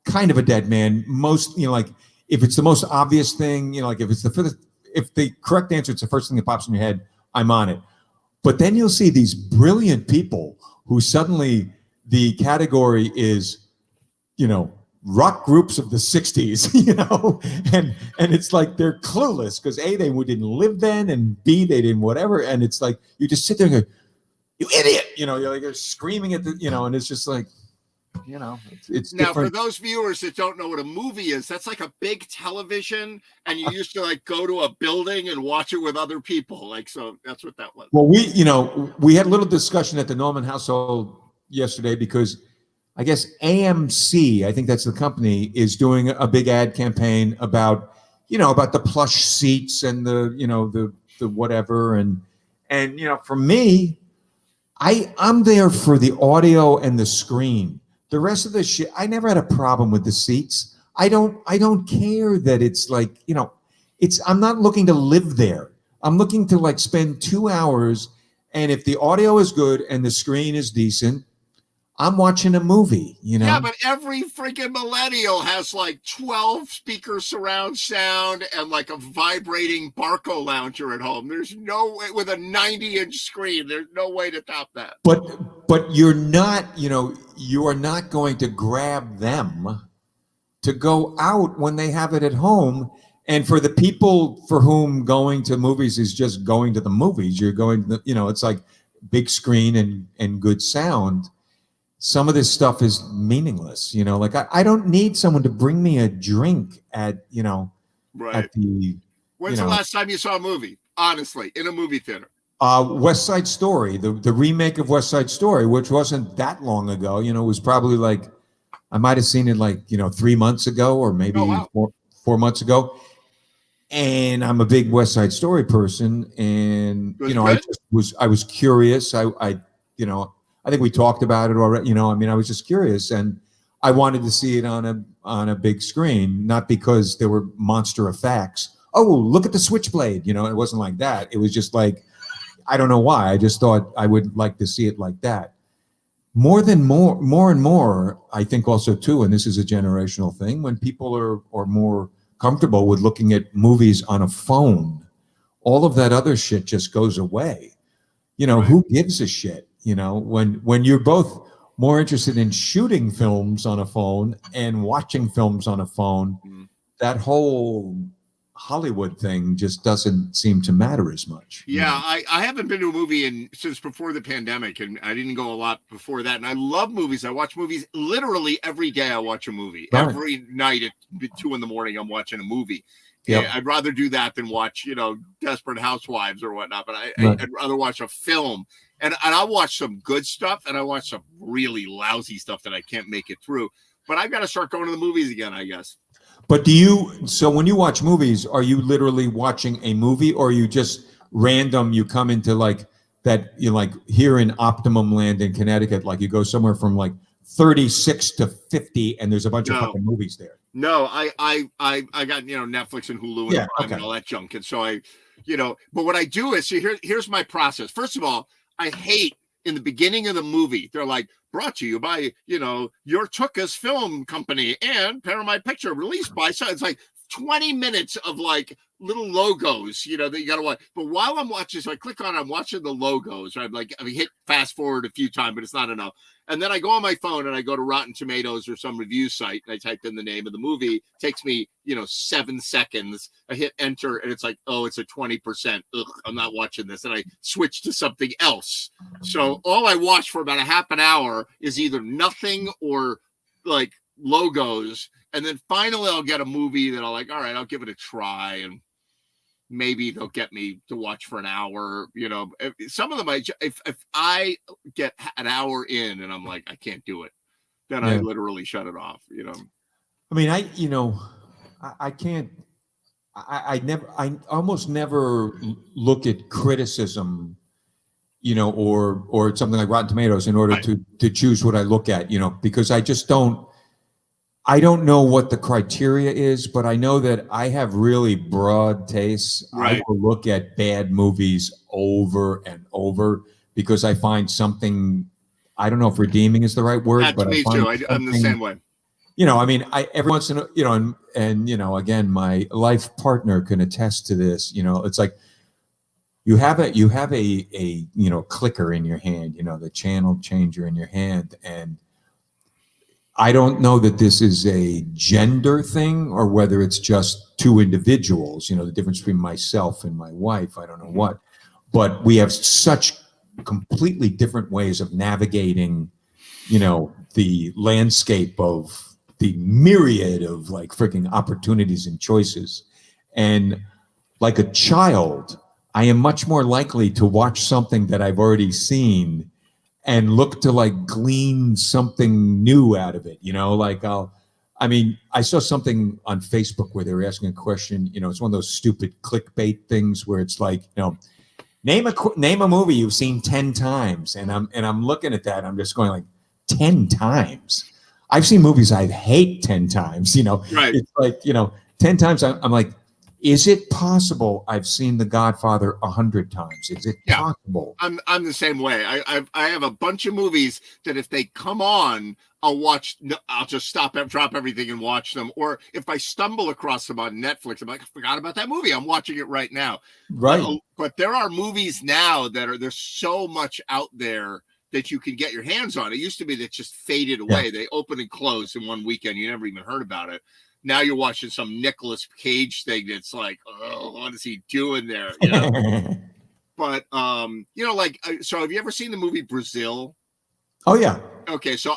[SPEAKER 1] kind of a dead man. Most, you know, like, if it's the most obvious thing, you know, like if the correct answer, it's the first thing that pops in your head, I'm on it. But then you'll see these brilliant people who suddenly the category is, you know,
[SPEAKER 2] rock groups of the 60s, you know, and it's like they're clueless because A, they didn't live then, and B, they didn't whatever. And it's like you just sit there and go, you idiot, you know, you're screaming at the, you know, and it's just like, you know, it's
[SPEAKER 1] now
[SPEAKER 2] different.
[SPEAKER 1] for those viewers that don't know what a movie is, that's like a big television, and you used to like go to a building and watch it with other people. Like, so that's what that was.
[SPEAKER 2] Well, we had a little discussion at the Norman household yesterday because I guess AMC, I think that's the company, is doing a big ad campaign about, you know, about the plush seats and the, you know, the whatever. And, you know, for me, I'm there for the audio and the screen. The rest of the shit, I never had a problem with the seats. I don't care that it's like, you know, I'm not looking to live there. I'm looking to like spend 2 hours, and if the audio is good and the screen is decent, I'm watching a movie, you know?
[SPEAKER 1] Yeah, but every freaking millennial has like 12 speaker surround sound and like a vibrating Barco lounger at home. There's no way, with a 90-inch screen, there's no way to top that.
[SPEAKER 2] But you're not, you know, you are not going to grab them to go out when they have it at home. And for the people for whom going to movies is just going to the movies, you're going to, you know, it's like big screen and good sound. Some of this stuff is meaningless, you know, like I don't need someone to bring me a drink at, you know,
[SPEAKER 1] Right.
[SPEAKER 2] at the,
[SPEAKER 1] When's
[SPEAKER 2] you
[SPEAKER 1] the
[SPEAKER 2] know,
[SPEAKER 1] last time you saw a movie? Honestly, in a movie theater.
[SPEAKER 2] West Side Story, the remake of West Side Story, which wasn't that long ago, you know, it was probably like, I might've seen it like, you know, 3 months ago or maybe
[SPEAKER 1] Oh, wow.
[SPEAKER 2] 4 months ago. And I'm a big West Side Story person. And,
[SPEAKER 1] Was
[SPEAKER 2] you know,
[SPEAKER 1] good?
[SPEAKER 2] I was curious. I, you know, I think we talked about it already. You know, I mean, I was just curious, and I wanted to see it on a big screen, not because there were monster effects. Oh, look at the switchblade. You know, it wasn't like that. It was just like, I don't know why. I just thought I would like to see it like that. More and more, I think also too, and this is a generational thing, when people are more comfortable with looking at movies on a phone, all of that other shit just goes away. You know,
[SPEAKER 1] Right.
[SPEAKER 2] who gives a shit? You know, when you're both more interested in shooting films on a phone and watching films on a phone, that whole Hollywood thing just doesn't seem to matter as much. you
[SPEAKER 1] Yeah,
[SPEAKER 2] know?
[SPEAKER 1] I haven't been to a movie since before the pandemic, and I didn't go a lot before that. And I love movies. I watch movies literally every day. I watch a movie.
[SPEAKER 2] Right.
[SPEAKER 1] Every night at 2 a.m, I'm watching a movie.
[SPEAKER 2] Yep.
[SPEAKER 1] And I'd rather do that than watch, you know, Desperate Housewives or whatnot. But
[SPEAKER 2] Right.
[SPEAKER 1] I'd rather watch a film. And I'll watch some good stuff, and I watch some really lousy stuff that I can't make it through. But I've got to start going to the movies again, I guess.
[SPEAKER 2] But so when you watch movies, are you literally watching a movie, or are you just random? You come into like that, you know, like here in Optimum Land in Connecticut, like you go somewhere from like 36 to 50, and there's a bunch of
[SPEAKER 1] No.
[SPEAKER 2] fucking movies there.
[SPEAKER 1] No, I got, you know, Netflix and Hulu and
[SPEAKER 2] Yeah,
[SPEAKER 1] Prime
[SPEAKER 2] okay.
[SPEAKER 1] and all that junk. And so you know, but what I do is, see, here's my process. First of all, I hate in the beginning of the movie, they're like, brought to you by, you know, your Tookus Film Company and Paramount Picture, released by, so it's like 20 minutes of like little logos, you know, that you got to watch. But while I'm watching, so I click on, I'm watching the logos, right? Like I hit fast forward a few times, but it's not enough. And then I go on my phone and I go to Rotten Tomatoes or some review site, and I type in the name of the movie. It takes me, you know, 7 seconds. I hit enter, and it's like, oh, it's a 20%. Ugh, I'm not watching this. And I switch to something else. So all I watch for about a half an hour is either nothing or like logos. And then finally I'll get a movie that I'll like, all right, I'll give it a try. And maybe they'll get me to watch for an hour. You know, some of them, if I get an hour in and I'm like, I can't do it, then I
[SPEAKER 2] Yeah.
[SPEAKER 1] literally shut it off, you know.
[SPEAKER 2] I mean, I can't. I almost never look at criticism, you know, or something like Rotten Tomatoes in order
[SPEAKER 1] Right.
[SPEAKER 2] to choose what I look at, you know, because I just don't. I don't know what the criteria is, but I know that I have really broad tastes.
[SPEAKER 1] Right.
[SPEAKER 2] I will look at bad movies over and over because I find something. I don't know if redeeming is the right word,
[SPEAKER 1] That's
[SPEAKER 2] but
[SPEAKER 1] me
[SPEAKER 2] I find
[SPEAKER 1] too. I'm the
[SPEAKER 2] something-
[SPEAKER 1] same way.
[SPEAKER 2] You know, I mean, every once in a, you know, and you know, again, my life partner can attest to this. You know, it's like you have a you know, clicker in your hand, you know, the channel changer in your hand, and I don't know that this is a gender thing or whether it's just two individuals, the difference between myself and my wife, I don't know what, but we have such completely different ways of navigating, the landscape of the myriad of like freaking opportunities and choices. And like a child, I am much more likely to watch something that I've already seen and look to like glean something new out of it, I saw something on Facebook where they were asking a question, it's one of those stupid clickbait things where it's like, name a movie you've seen 10 times. And I'm looking at that, I'm just going like 10 times. I've seen movies I hate 10 times,
[SPEAKER 1] Right.
[SPEAKER 2] It's like, 10 times I'm like, is it possible I've seen The Godfather 100 times? Is it possible?
[SPEAKER 1] I'm the same way. I have a bunch of movies that if they come on, I'll watch. I'll just drop everything and watch them. Or if I stumble across them on Netflix, I'm like, I forgot about that movie. I'm watching it right now.
[SPEAKER 2] Right.
[SPEAKER 1] But there are movies now there's so much out there that you can get your hands on. It used to be that just faded away. Yeah. They open and close in one weekend. You never even heard about it. Now you're watching some Nicolas Cage thing that's like, oh, what is he doing there? But so have you ever seen the movie Brazil?
[SPEAKER 2] Oh yeah.
[SPEAKER 1] Okay, so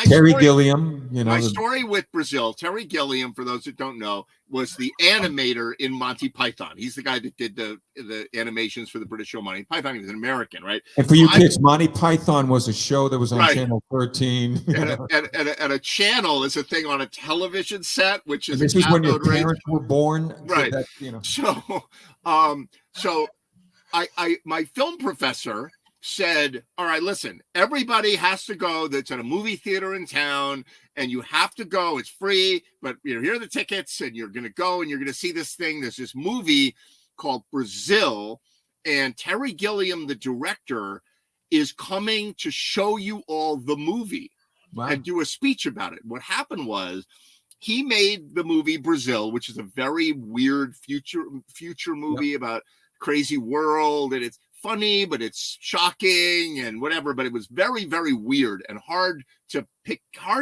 [SPEAKER 2] Terry Gilliam,
[SPEAKER 1] my story with Brazil, Terry Gilliam, for those that don't know, was the animator in Monty Python. He's the guy that did the animations for the British show Monty Python. He was an American, right?
[SPEAKER 2] And for you kids, Monty Python was a show that was on Channel 13.
[SPEAKER 1] and a channel is a thing on a television set, which is
[SPEAKER 2] this is when your parents were born,
[SPEAKER 1] right? So my film professor said, all right, listen, everybody has to go that's at a movie theater in town, and you have to go. It's free, but here are the tickets, and you're going to go, and you're going to see this thing. There's this movie called Brazil, and Terry Gilliam, the director, is coming to show you all the movie and do a speech about it. What happened was he made the movie Brazil, which is a very weird future movie about crazy world, and it's funny, but it's shocking and whatever, but it was very, very weird and hard to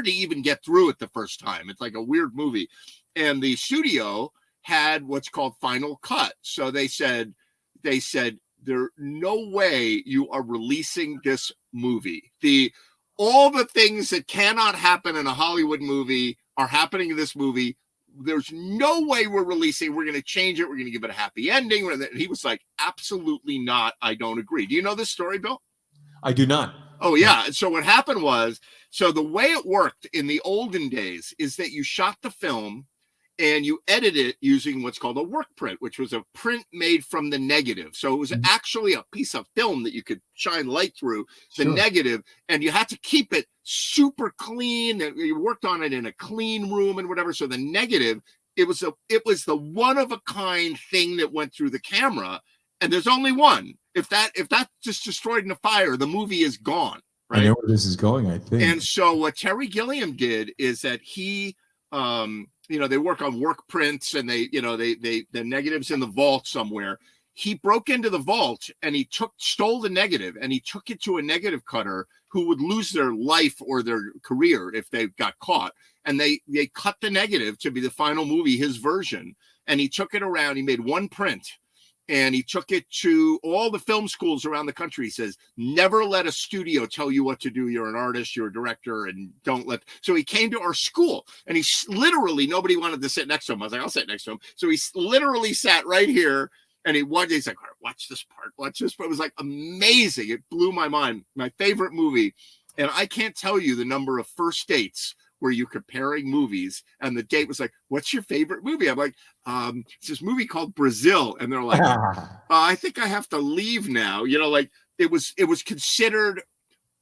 [SPEAKER 1] even get through it the first time. It's like a weird movie. And the studio had what's called final cut. So they said, there's no way you are releasing this movie. All the things that cannot happen in a Hollywood movie are happening in this movie. There's no way we're releasing. We're going to change it. We're going to give it a happy ending. And he was like, absolutely not. I don't agree. Do you know this story, Bill?
[SPEAKER 2] I do not.
[SPEAKER 1] Oh, yeah. So what happened was, the way it worked in the olden days is that you shot the film and you edit it using what's called a work print, which was a print made from the negative. So it was actually a piece of film that you could shine light through the negative, and you had to keep it super clean. You worked on it in a clean room and whatever. So the negative, it was the one of a kind thing that went through the camera, and there's only one. If that just destroyed in a fire, the movie is gone. Right?
[SPEAKER 2] I know where this is going, I think.
[SPEAKER 1] And so what Terry Gilliam did is that he they work on work prints, and the negatives in the vault somewhere. He broke into the vault and he stole the negative, and he took it to a negative cutter who would lose their life or their career if they got caught. And they cut the negative to be the final movie, his version. And he took it around. He made one print, and he took it to all the film schools around the country. He says, never let a studio tell you what to do. You're an artist, you're a director, and don't let. So he came to our school, and he literally, nobody wanted to sit next to him. I was like, I'll sit next to him. So he literally sat right here, and he's like, all right, watch this part, watch this part. It was like amazing. It blew my mind. My favorite movie. And I can't tell you the number of first dates where you're comparing movies, and the date was like, what's your favorite movie? I'm like, it's this movie called Brazil. And they're like, I think I have to leave now. It was considered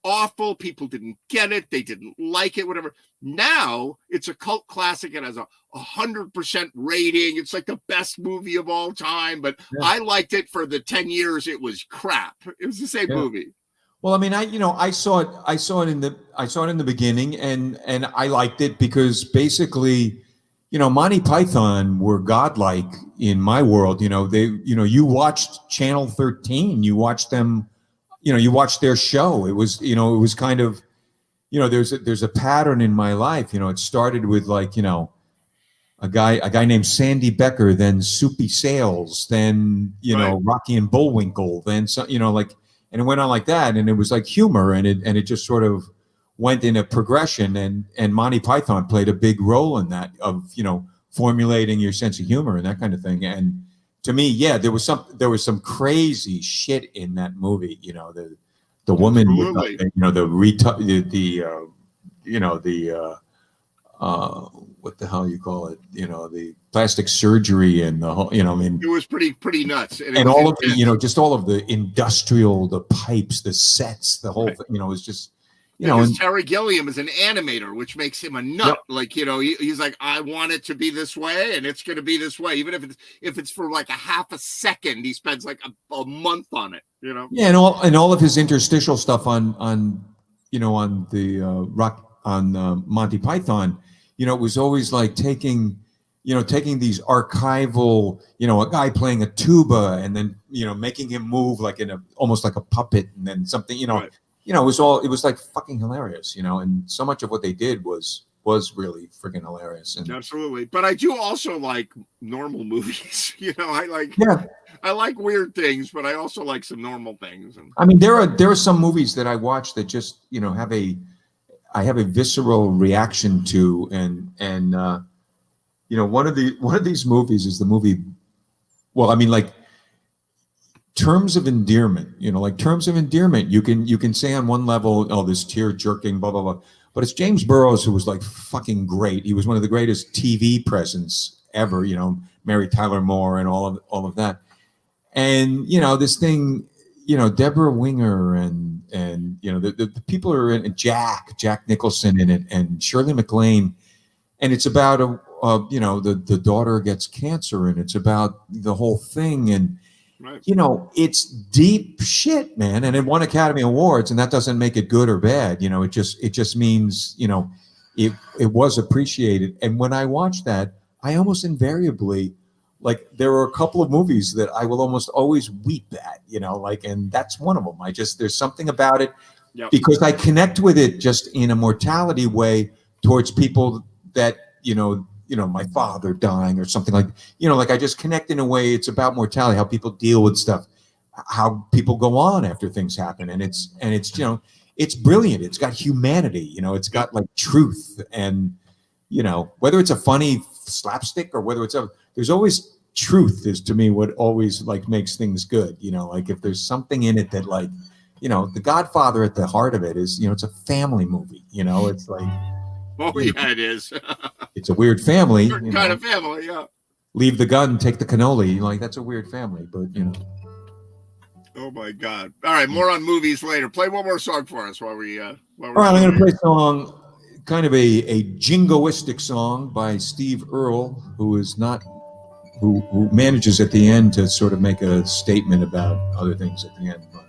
[SPEAKER 1] awful. People didn't get it. They didn't like it, whatever. Now it's a cult classic. It has a 100% rating. It's like the best movie of all time. But I liked it for the 10 years. It was crap. It was the same movie.
[SPEAKER 2] Well, I mean, I saw it in the beginning, and I liked it because basically, Monty Python were godlike in my world. You watched Channel 13, you watched them, you watched their show. It was kind of, there's a pattern in my life. It started with like, a guy named Sandy Becker, then Soupy Sales, then
[SPEAKER 1] Right.
[SPEAKER 2] Rocky and Bullwinkle, then so like, and it went on like that, and it was like humor, and it just sort of went in a progression, and Monty Python played a big role in that, of formulating your sense of humor and that kind of thing. And to me, yeah, there was some crazy shit in that movie. The woman with what the hell you call it? The plastic surgery and the whole.
[SPEAKER 1] It was pretty nuts,
[SPEAKER 2] and all of the just all of the industrial, the pipes, the sets, the whole thing. It was just.
[SPEAKER 1] Because Terry Gilliam is an animator, which makes him a nut. Yep. Like, he's like, I want it to be this way, and it's going to be this way. Even if it's for like a half a second, he spends like a month on it.
[SPEAKER 2] Yeah, and all of his interstitial stuff on the Monty Python. It was always like taking these archival, a guy playing a tuba, and then making him move like almost like a puppet, and then something,
[SPEAKER 1] Right.
[SPEAKER 2] It was like fucking hilarious, and so much of what they did was really freaking hilarious. And
[SPEAKER 1] absolutely. But I do also like normal movies.
[SPEAKER 2] I
[SPEAKER 1] like weird things, but I also like some normal things. And
[SPEAKER 2] I mean, there are some movies that I watch that just I have a visceral reaction to, and one of these movies is the movie. Well, I mean, like. Terms of Endearment, like Terms of Endearment, you can say on one level, oh, this tear jerking, blah, blah, blah. But it's James Burrows who was like fucking great. He was one of the greatest TV presence ever, Mary Tyler Moore and all of that. And, this thing, Deborah Winger and the people are in it, Jack Nicholson in it, and Shirley MacLaine. And it's about the daughter gets cancer, and it's about the whole thing. And,
[SPEAKER 1] right.
[SPEAKER 2] It's deep shit, man, and it won Academy Awards, and that doesn't make it good or bad. It just means it was appreciated. And when I watch that, I almost invariably, like, there are a couple of movies that I will almost always weep at, and that's one of them. There's something about it,
[SPEAKER 1] yep.
[SPEAKER 2] Because I connect with it just in a mortality way towards people that my father dying or something like, like I just connect in a way. It's about mortality, how people deal with stuff, how people go on after things happen. And it's it's brilliant. It's got humanity, it's got like truth, and, whether it's a funny slapstick or whether there's always truth is to me what always like makes things good. Like if there's something in it that like, The Godfather at the heart of it is, it's a family movie, it's like,
[SPEAKER 1] oh yeah, it is.
[SPEAKER 2] It's a weird family.
[SPEAKER 1] Kind of family, yeah.
[SPEAKER 2] Leave the gun, take the cannoli. Like, that's a weird family, but
[SPEAKER 1] Oh my God! All right, more on movies later. Play one more song for us while we're.
[SPEAKER 2] All right, I'm going to play a song, kind of a jingoistic song by Steve Earle, who manages at the end to sort of make a statement about other things at the end. But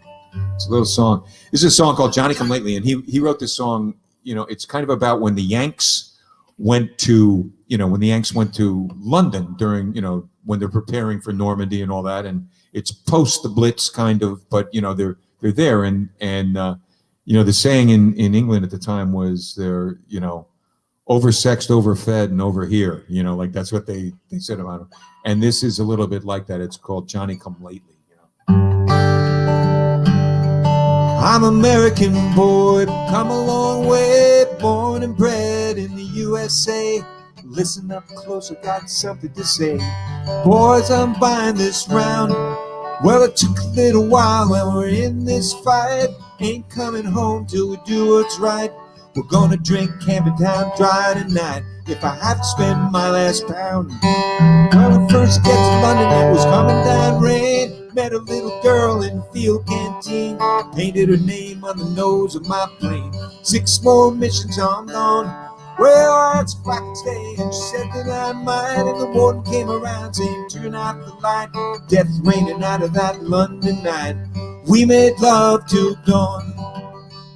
[SPEAKER 2] it's a little song. This is a song called Johnny Come Lately, and he wrote this song. It's kind of about when the Yanks went to London during, when they're preparing for Normandy and all that. And it's post the Blitz kind of, but, they're there. And the saying in England at the time was they're, oversexed, overfed, and over here, like that's what they said about them. And this is a little bit like that. It's called Johnny Come Lately. I'm American boy, come a long way, born and bred in the USA. Listen up close, I got something to say. Boys, I'm buying this round. Well, it took a little while and we're in this fight. Ain't coming home till we do what's right. We're gonna drink Camden Town dry tonight. If I have to spend my last pound. When I first get to London, it was coming down rain. Met a little girl in the field canteen. Painted her name on the nose of my plane. 6 more missions, I'm gone. Well, it's a fucking stay. And she said that I might. And the warden came around saying, turn out the light. Death raining out of that London night. We made love till dawn.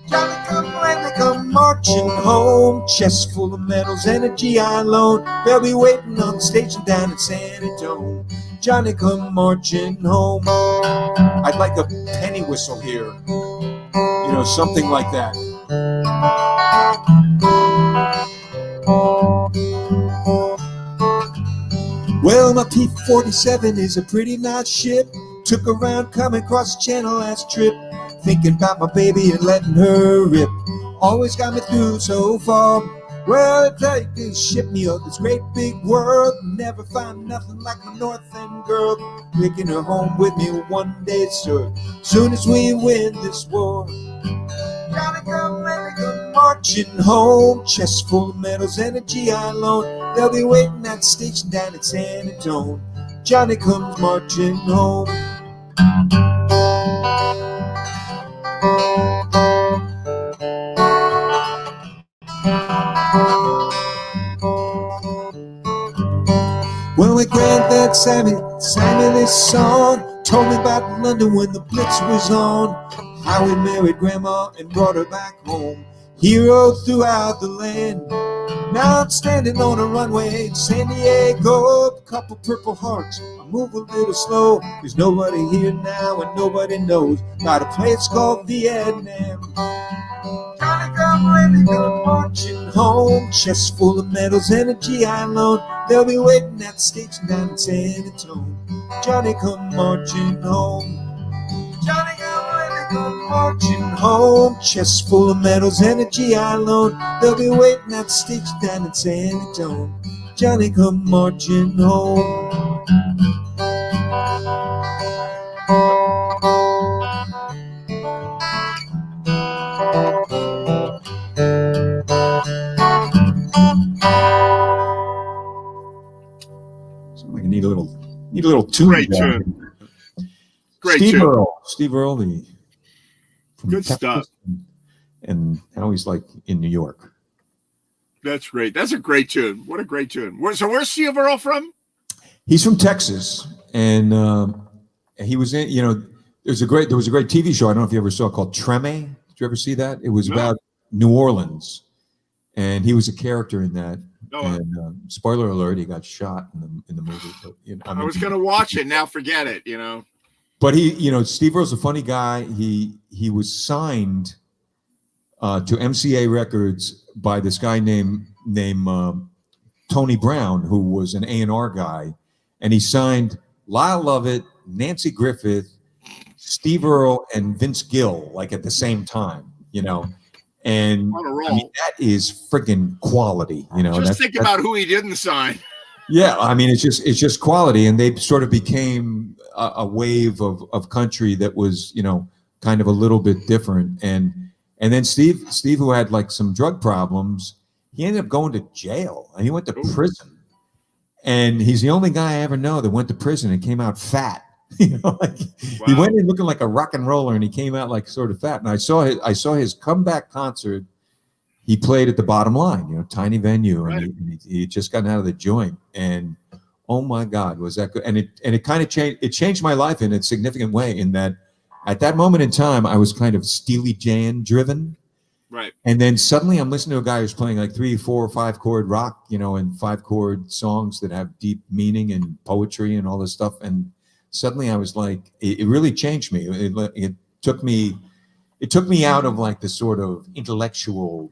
[SPEAKER 2] Johnny come lately, come marching home. Chest full of medals and a GI loan. They'll be waiting on the station down in San Antonio. Johnny come marching home. I'd like a penny whistle here. Something like that. Well, my P-47 is a pretty nice ship. Took her around coming across the channel last trip. Thinking about my baby and letting her rip. Always got me through so far. Well, take this ship me up this great big world. Never find nothing like my North End girl. Taking her home with me one day, sir. Soon as we win this war. Johnny come, let me come marching home. Chest full of medals and a GI loan. They'll be waiting at the station down in San Antonio. Johnny comes marching home. Well, my granddad sang me this song. Told me about London when the Blitz was on. How he married grandma and brought her back home. Hero throughout the land. Now I'm standing on a runway in San Diego. Couple Purple Hearts, I move a little slow. There's nobody here now and nobody knows about a place called Vietnam. Johnny come, ready, come marching home. Chest full of medals and a GI loan. They'll be waiting at the station down in San Antonio. Johnny come marching home. Johnny come, ready, come marching home. Chest full of medals and a GI loan. They'll be waiting at the station down in San Antonio. Johnny come marching home. Sound like I need a little tune.
[SPEAKER 1] Great tune. Great
[SPEAKER 2] Steve
[SPEAKER 1] tune.
[SPEAKER 2] Earle. Steve Earle, from
[SPEAKER 1] Good
[SPEAKER 2] Texas,
[SPEAKER 1] stuff.
[SPEAKER 2] and now he's like in New York.
[SPEAKER 1] That's great. That's a great tune. What a great tune. So where's Steve Earle from?
[SPEAKER 2] He's from Texas, and he was in. There was a great TV show. I don't know if you ever saw it, called Treme. Did you ever see that? It was
[SPEAKER 1] No.
[SPEAKER 2] about New Orleans, and he was a character in that.
[SPEAKER 1] No,
[SPEAKER 2] And spoiler alert, he got shot in the movie. But,
[SPEAKER 1] I was going to watch it. Now forget it,
[SPEAKER 2] But Steve Earle's a funny guy. He was signed to MCA Records by this guy named Tony Brown, who was an A&R guy, and he signed Lyle Lovett, Nancy Griffith, Steve Earle, and Vince Gill like at the same time. And
[SPEAKER 1] On a roll.
[SPEAKER 2] I mean, that is freaking quality.
[SPEAKER 1] Just think about who he didn't sign.
[SPEAKER 2] Yeah, I mean, it's just quality, and they sort of became a wave of country that was, kind of a little bit different. And then Steve, who had like some drug problems, he ended up going to jail, and he went to prison. And he's the only guy I ever know that went to prison and came out fat. He went in looking like a rock and roller, and he came out like sort of fat. And I saw his comeback concert. He played at the Bottom Line, tiny venue,
[SPEAKER 1] Right.
[SPEAKER 2] and he had just gotten out of the joint, and oh my God, was that good? And it kind of changed my life in a significant way, in that at that moment in time I was kind of Steely Dan driven,
[SPEAKER 1] Right.
[SPEAKER 2] and then suddenly I'm listening to a guy who's playing like 3, 4, 5 chord rock, and 5-chord songs that have deep meaning and poetry and all this stuff, and suddenly I was like, it really changed me. It took me out of like the sort of intellectual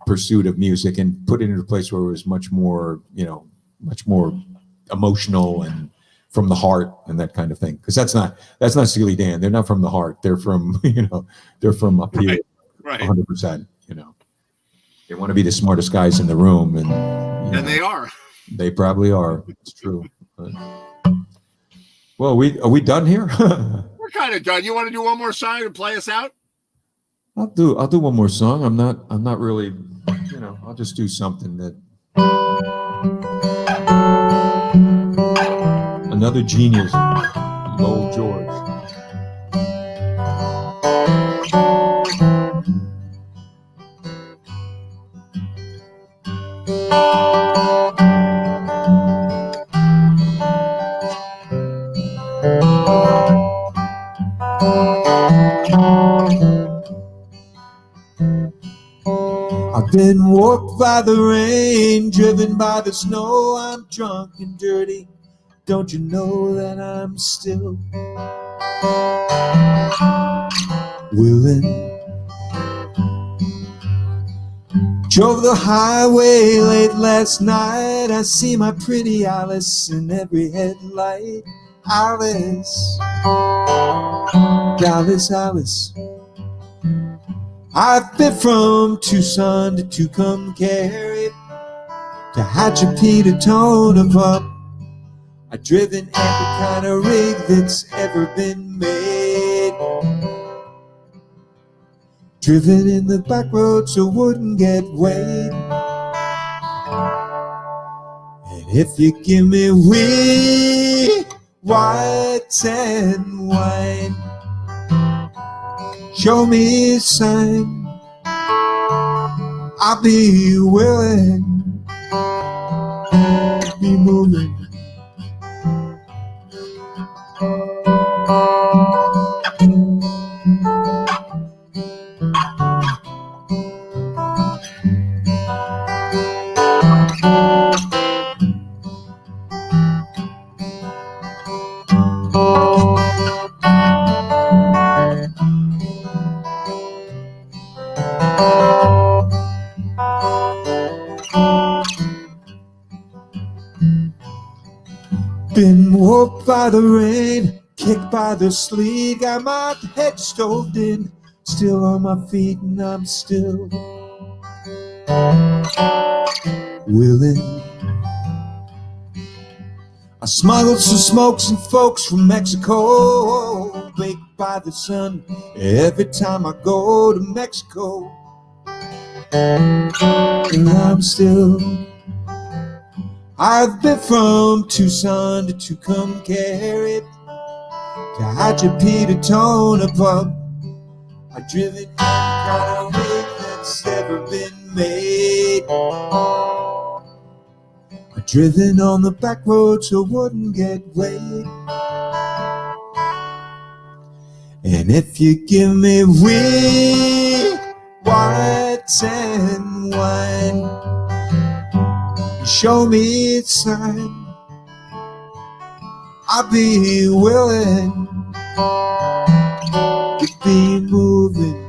[SPEAKER 2] pursuit of music and put it into a place where it was much more emotional and from the heart and that kind of thing. Because that's not Steely Dan. They're not from the heart. They're from they're from up here,
[SPEAKER 1] Right.
[SPEAKER 2] 100%. They want to be the smartest guys in the room, and
[SPEAKER 1] And they are.
[SPEAKER 2] they probably are. It's true. But, well, are we done here?
[SPEAKER 1] We're kind of done. You want to do one more song and play us out?
[SPEAKER 2] I'll do one more song. I'm not really, I'll just do something that another genius, Lowell George. I've been walked by the rain, driven by the snow. I'm drunk and dirty. Don't you know that I'm still willing Drove the highway late last night. I see my pretty Alice in every headlight. Alice, Alice, Alice. I've been from Tucson to Tucumcari, to Hatchapee to Tonopah. I've driven every kind of rig that's ever been made. Driven in the back road so wouldn't get weighed. And if you give me wheat, white and wine, show me a sign, I'll be willing to be moving. Been woke by the rain, kicked by the sleet, got my head stoved in, still on my feet, and I'm still willing. I smuggled some smokes and folks from Mexico, baked by the sun every time I go to Mexico, and I'm still. I've been from Tucson to Tucumcari, to Hatchapee to Tonopah. I've driven every kind of rig that's ever been made. I've driven on the back road so I wouldn't get weighed. And if you give me wheat, white and wine, show me a sign, I'll be willing to be moving.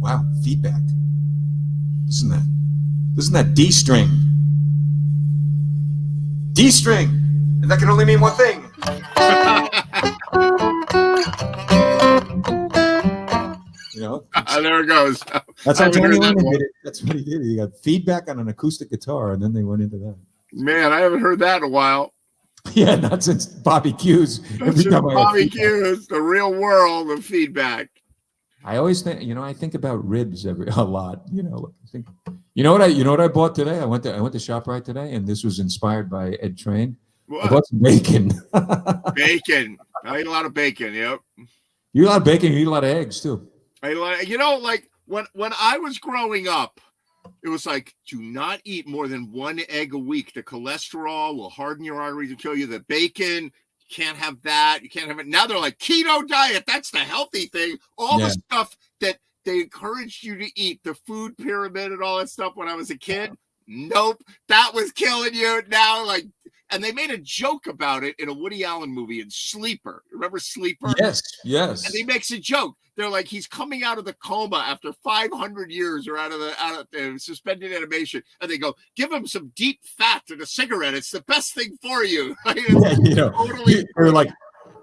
[SPEAKER 2] Wow, feedback. Listen to that D string. D string! And that can only mean one thing. You know,
[SPEAKER 1] there it goes.
[SPEAKER 2] that's how
[SPEAKER 1] I haven't
[SPEAKER 2] Tony
[SPEAKER 1] heard that
[SPEAKER 2] London
[SPEAKER 1] one.
[SPEAKER 2] did it. That's what he did. He got feedback on an acoustic guitar, and then they went into that.
[SPEAKER 1] Man, I haven't heard that in a while.
[SPEAKER 2] Yeah, not since Bobby Q's. Every time I have
[SPEAKER 1] Bobby
[SPEAKER 2] feedback.
[SPEAKER 1] Q's, the real world of feedback.
[SPEAKER 2] I always think, I think about ribs a lot. I think, you know what I bought today? I went to ShopRite today, and this was inspired by Ed Train. I
[SPEAKER 1] What?
[SPEAKER 2] bought some bacon.
[SPEAKER 1] Bacon. I eat a lot of bacon. Yep.
[SPEAKER 2] You eat a lot of bacon. You eat a lot of eggs too.
[SPEAKER 1] I like, like when I was growing up, it was like, do not eat more than one egg a week. The cholesterol will harden your arteries and kill you. The bacon, you can't have that. You can't have it. Now they're like keto diet. That's the healthy thing. All the stuff that they encouraged you to eat, the food pyramid and all that stuff when I was a kid. Nope. That was killing you. Now, and they made a joke about it in a Woody Allen movie in Sleeper. Remember Sleeper?
[SPEAKER 2] Yes.
[SPEAKER 1] And he makes a joke. They're like, he's coming out of the coma after 500 years or out of the suspended animation. And they go, give him some deep fat and a cigarette. It's the best thing for you.
[SPEAKER 2] Totally. You're like,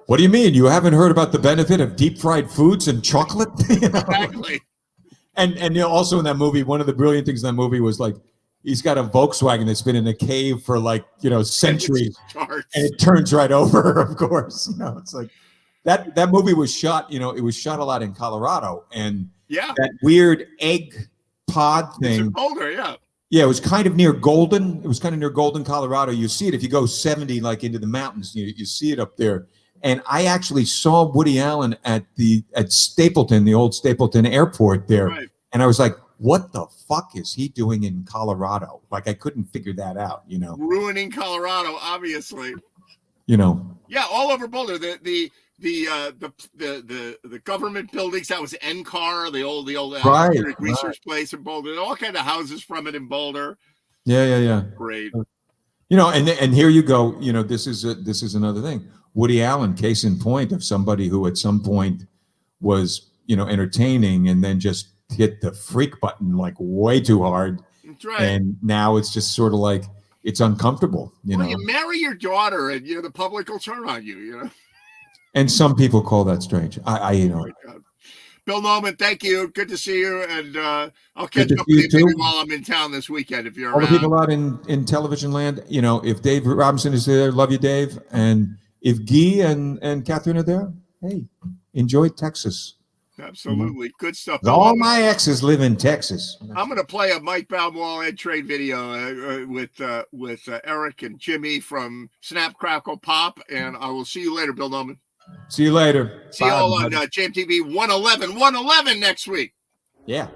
[SPEAKER 2] what do you mean? You haven't heard about the benefit of deep fried foods and chocolate?
[SPEAKER 1] Exactly.
[SPEAKER 2] And also in that movie, one of the brilliant things in that movie was like, he's got a Volkswagen that's been in a cave for centuries, and it turns right over. Of course, it's like that movie was shot. It was shot a lot in Colorado, and that weird egg pod thing.
[SPEAKER 1] It's in Boulder,
[SPEAKER 2] yeah, it was kind of near Golden. It was kind of near Golden, Colorado. You see it if you go 70 into the mountains. You see it up there. And I actually saw Woody Allen at Stapleton, the old Stapleton Airport there, and I was like, what the fuck is he doing in Colorado? Like, I couldn't figure that out,
[SPEAKER 1] Ruining Colorado, obviously.
[SPEAKER 2] Yeah,
[SPEAKER 1] all over Boulder. The government buildings, that was NCAR, the old research place in Boulder. All kind of houses from it in Boulder.
[SPEAKER 2] Yeah.
[SPEAKER 1] Great.
[SPEAKER 2] And here you go. This is another thing. Woody Allen, case in point of somebody who at some point was, entertaining and then just hit the freak button like way too hard.
[SPEAKER 1] That's right.
[SPEAKER 2] And now it's just sort of like, it's uncomfortable,
[SPEAKER 1] Well, you marry your daughter and, the public will turn on you,
[SPEAKER 2] And some people call that strange.
[SPEAKER 1] Oh my God. Bill Nolan, thank you. Good to see you. And I'll catch
[SPEAKER 2] Good to
[SPEAKER 1] up
[SPEAKER 2] see
[SPEAKER 1] with
[SPEAKER 2] you
[SPEAKER 1] you maybe
[SPEAKER 2] too.
[SPEAKER 1] while I'm in town this weekend if you're
[SPEAKER 2] All the
[SPEAKER 1] around.
[SPEAKER 2] people out in television land, if Dave Robinson is there, love you, Dave. And if Guy and Catherine are there, hey, enjoy Texas.
[SPEAKER 1] Absolutely. Good stuff. Bill
[SPEAKER 2] All
[SPEAKER 1] Nolan,
[SPEAKER 2] my exes live in Texas.
[SPEAKER 1] I'm going to play a Mike Balmoral Ed Trade video with Eric and Jimmy from Snap Crackle Pop. And I will see you later, Bill Nolan.
[SPEAKER 2] See you later.
[SPEAKER 1] See you
[SPEAKER 2] Bye,
[SPEAKER 1] all on
[SPEAKER 2] everybody.
[SPEAKER 1] JMTV 111 next week.
[SPEAKER 2] Yeah.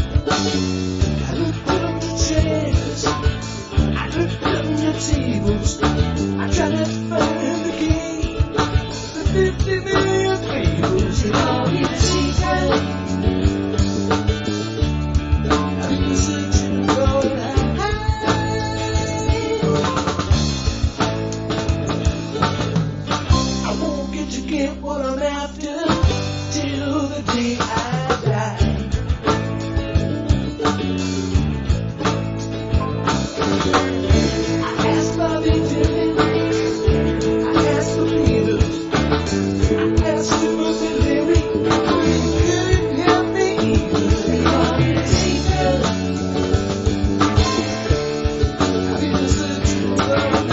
[SPEAKER 7] I looked up the chairs, I looked up the tables, I tried to find the key, the 50 million fables in all your secret. I've been searching for a I won't get to get what I'm after till the day I die. I asked Bobby Dylan, I asked the Beatles, I asked Timothy Leary, but he couldn't help me either. They all get taken. I've been searching for an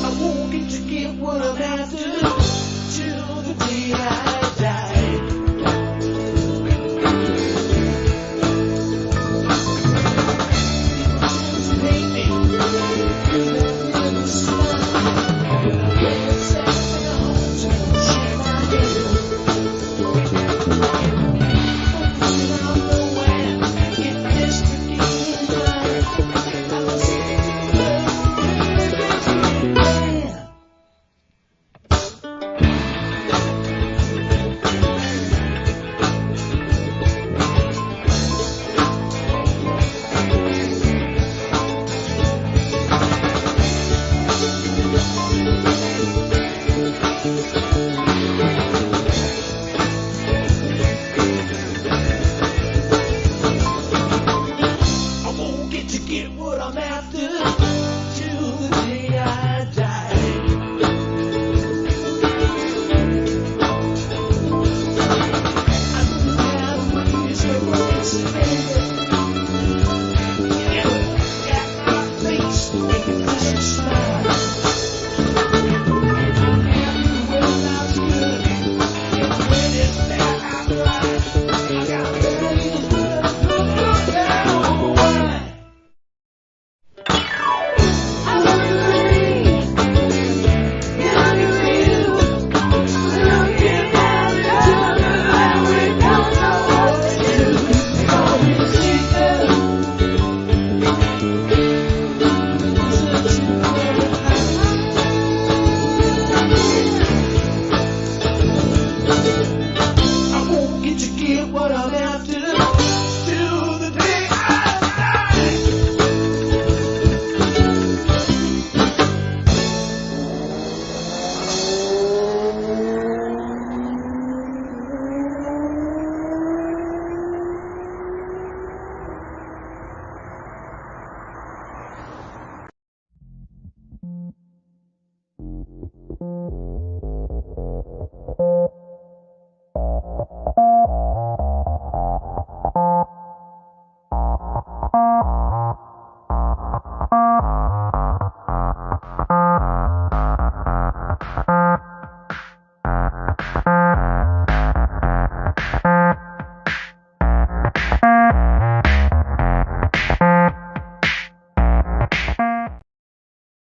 [SPEAKER 7] I won't get to get what I'm after till the day I die. I won't get to get what I'm after till the day I die. I don't know how to raise your voice, baby. Yeah, got my face, make it smile.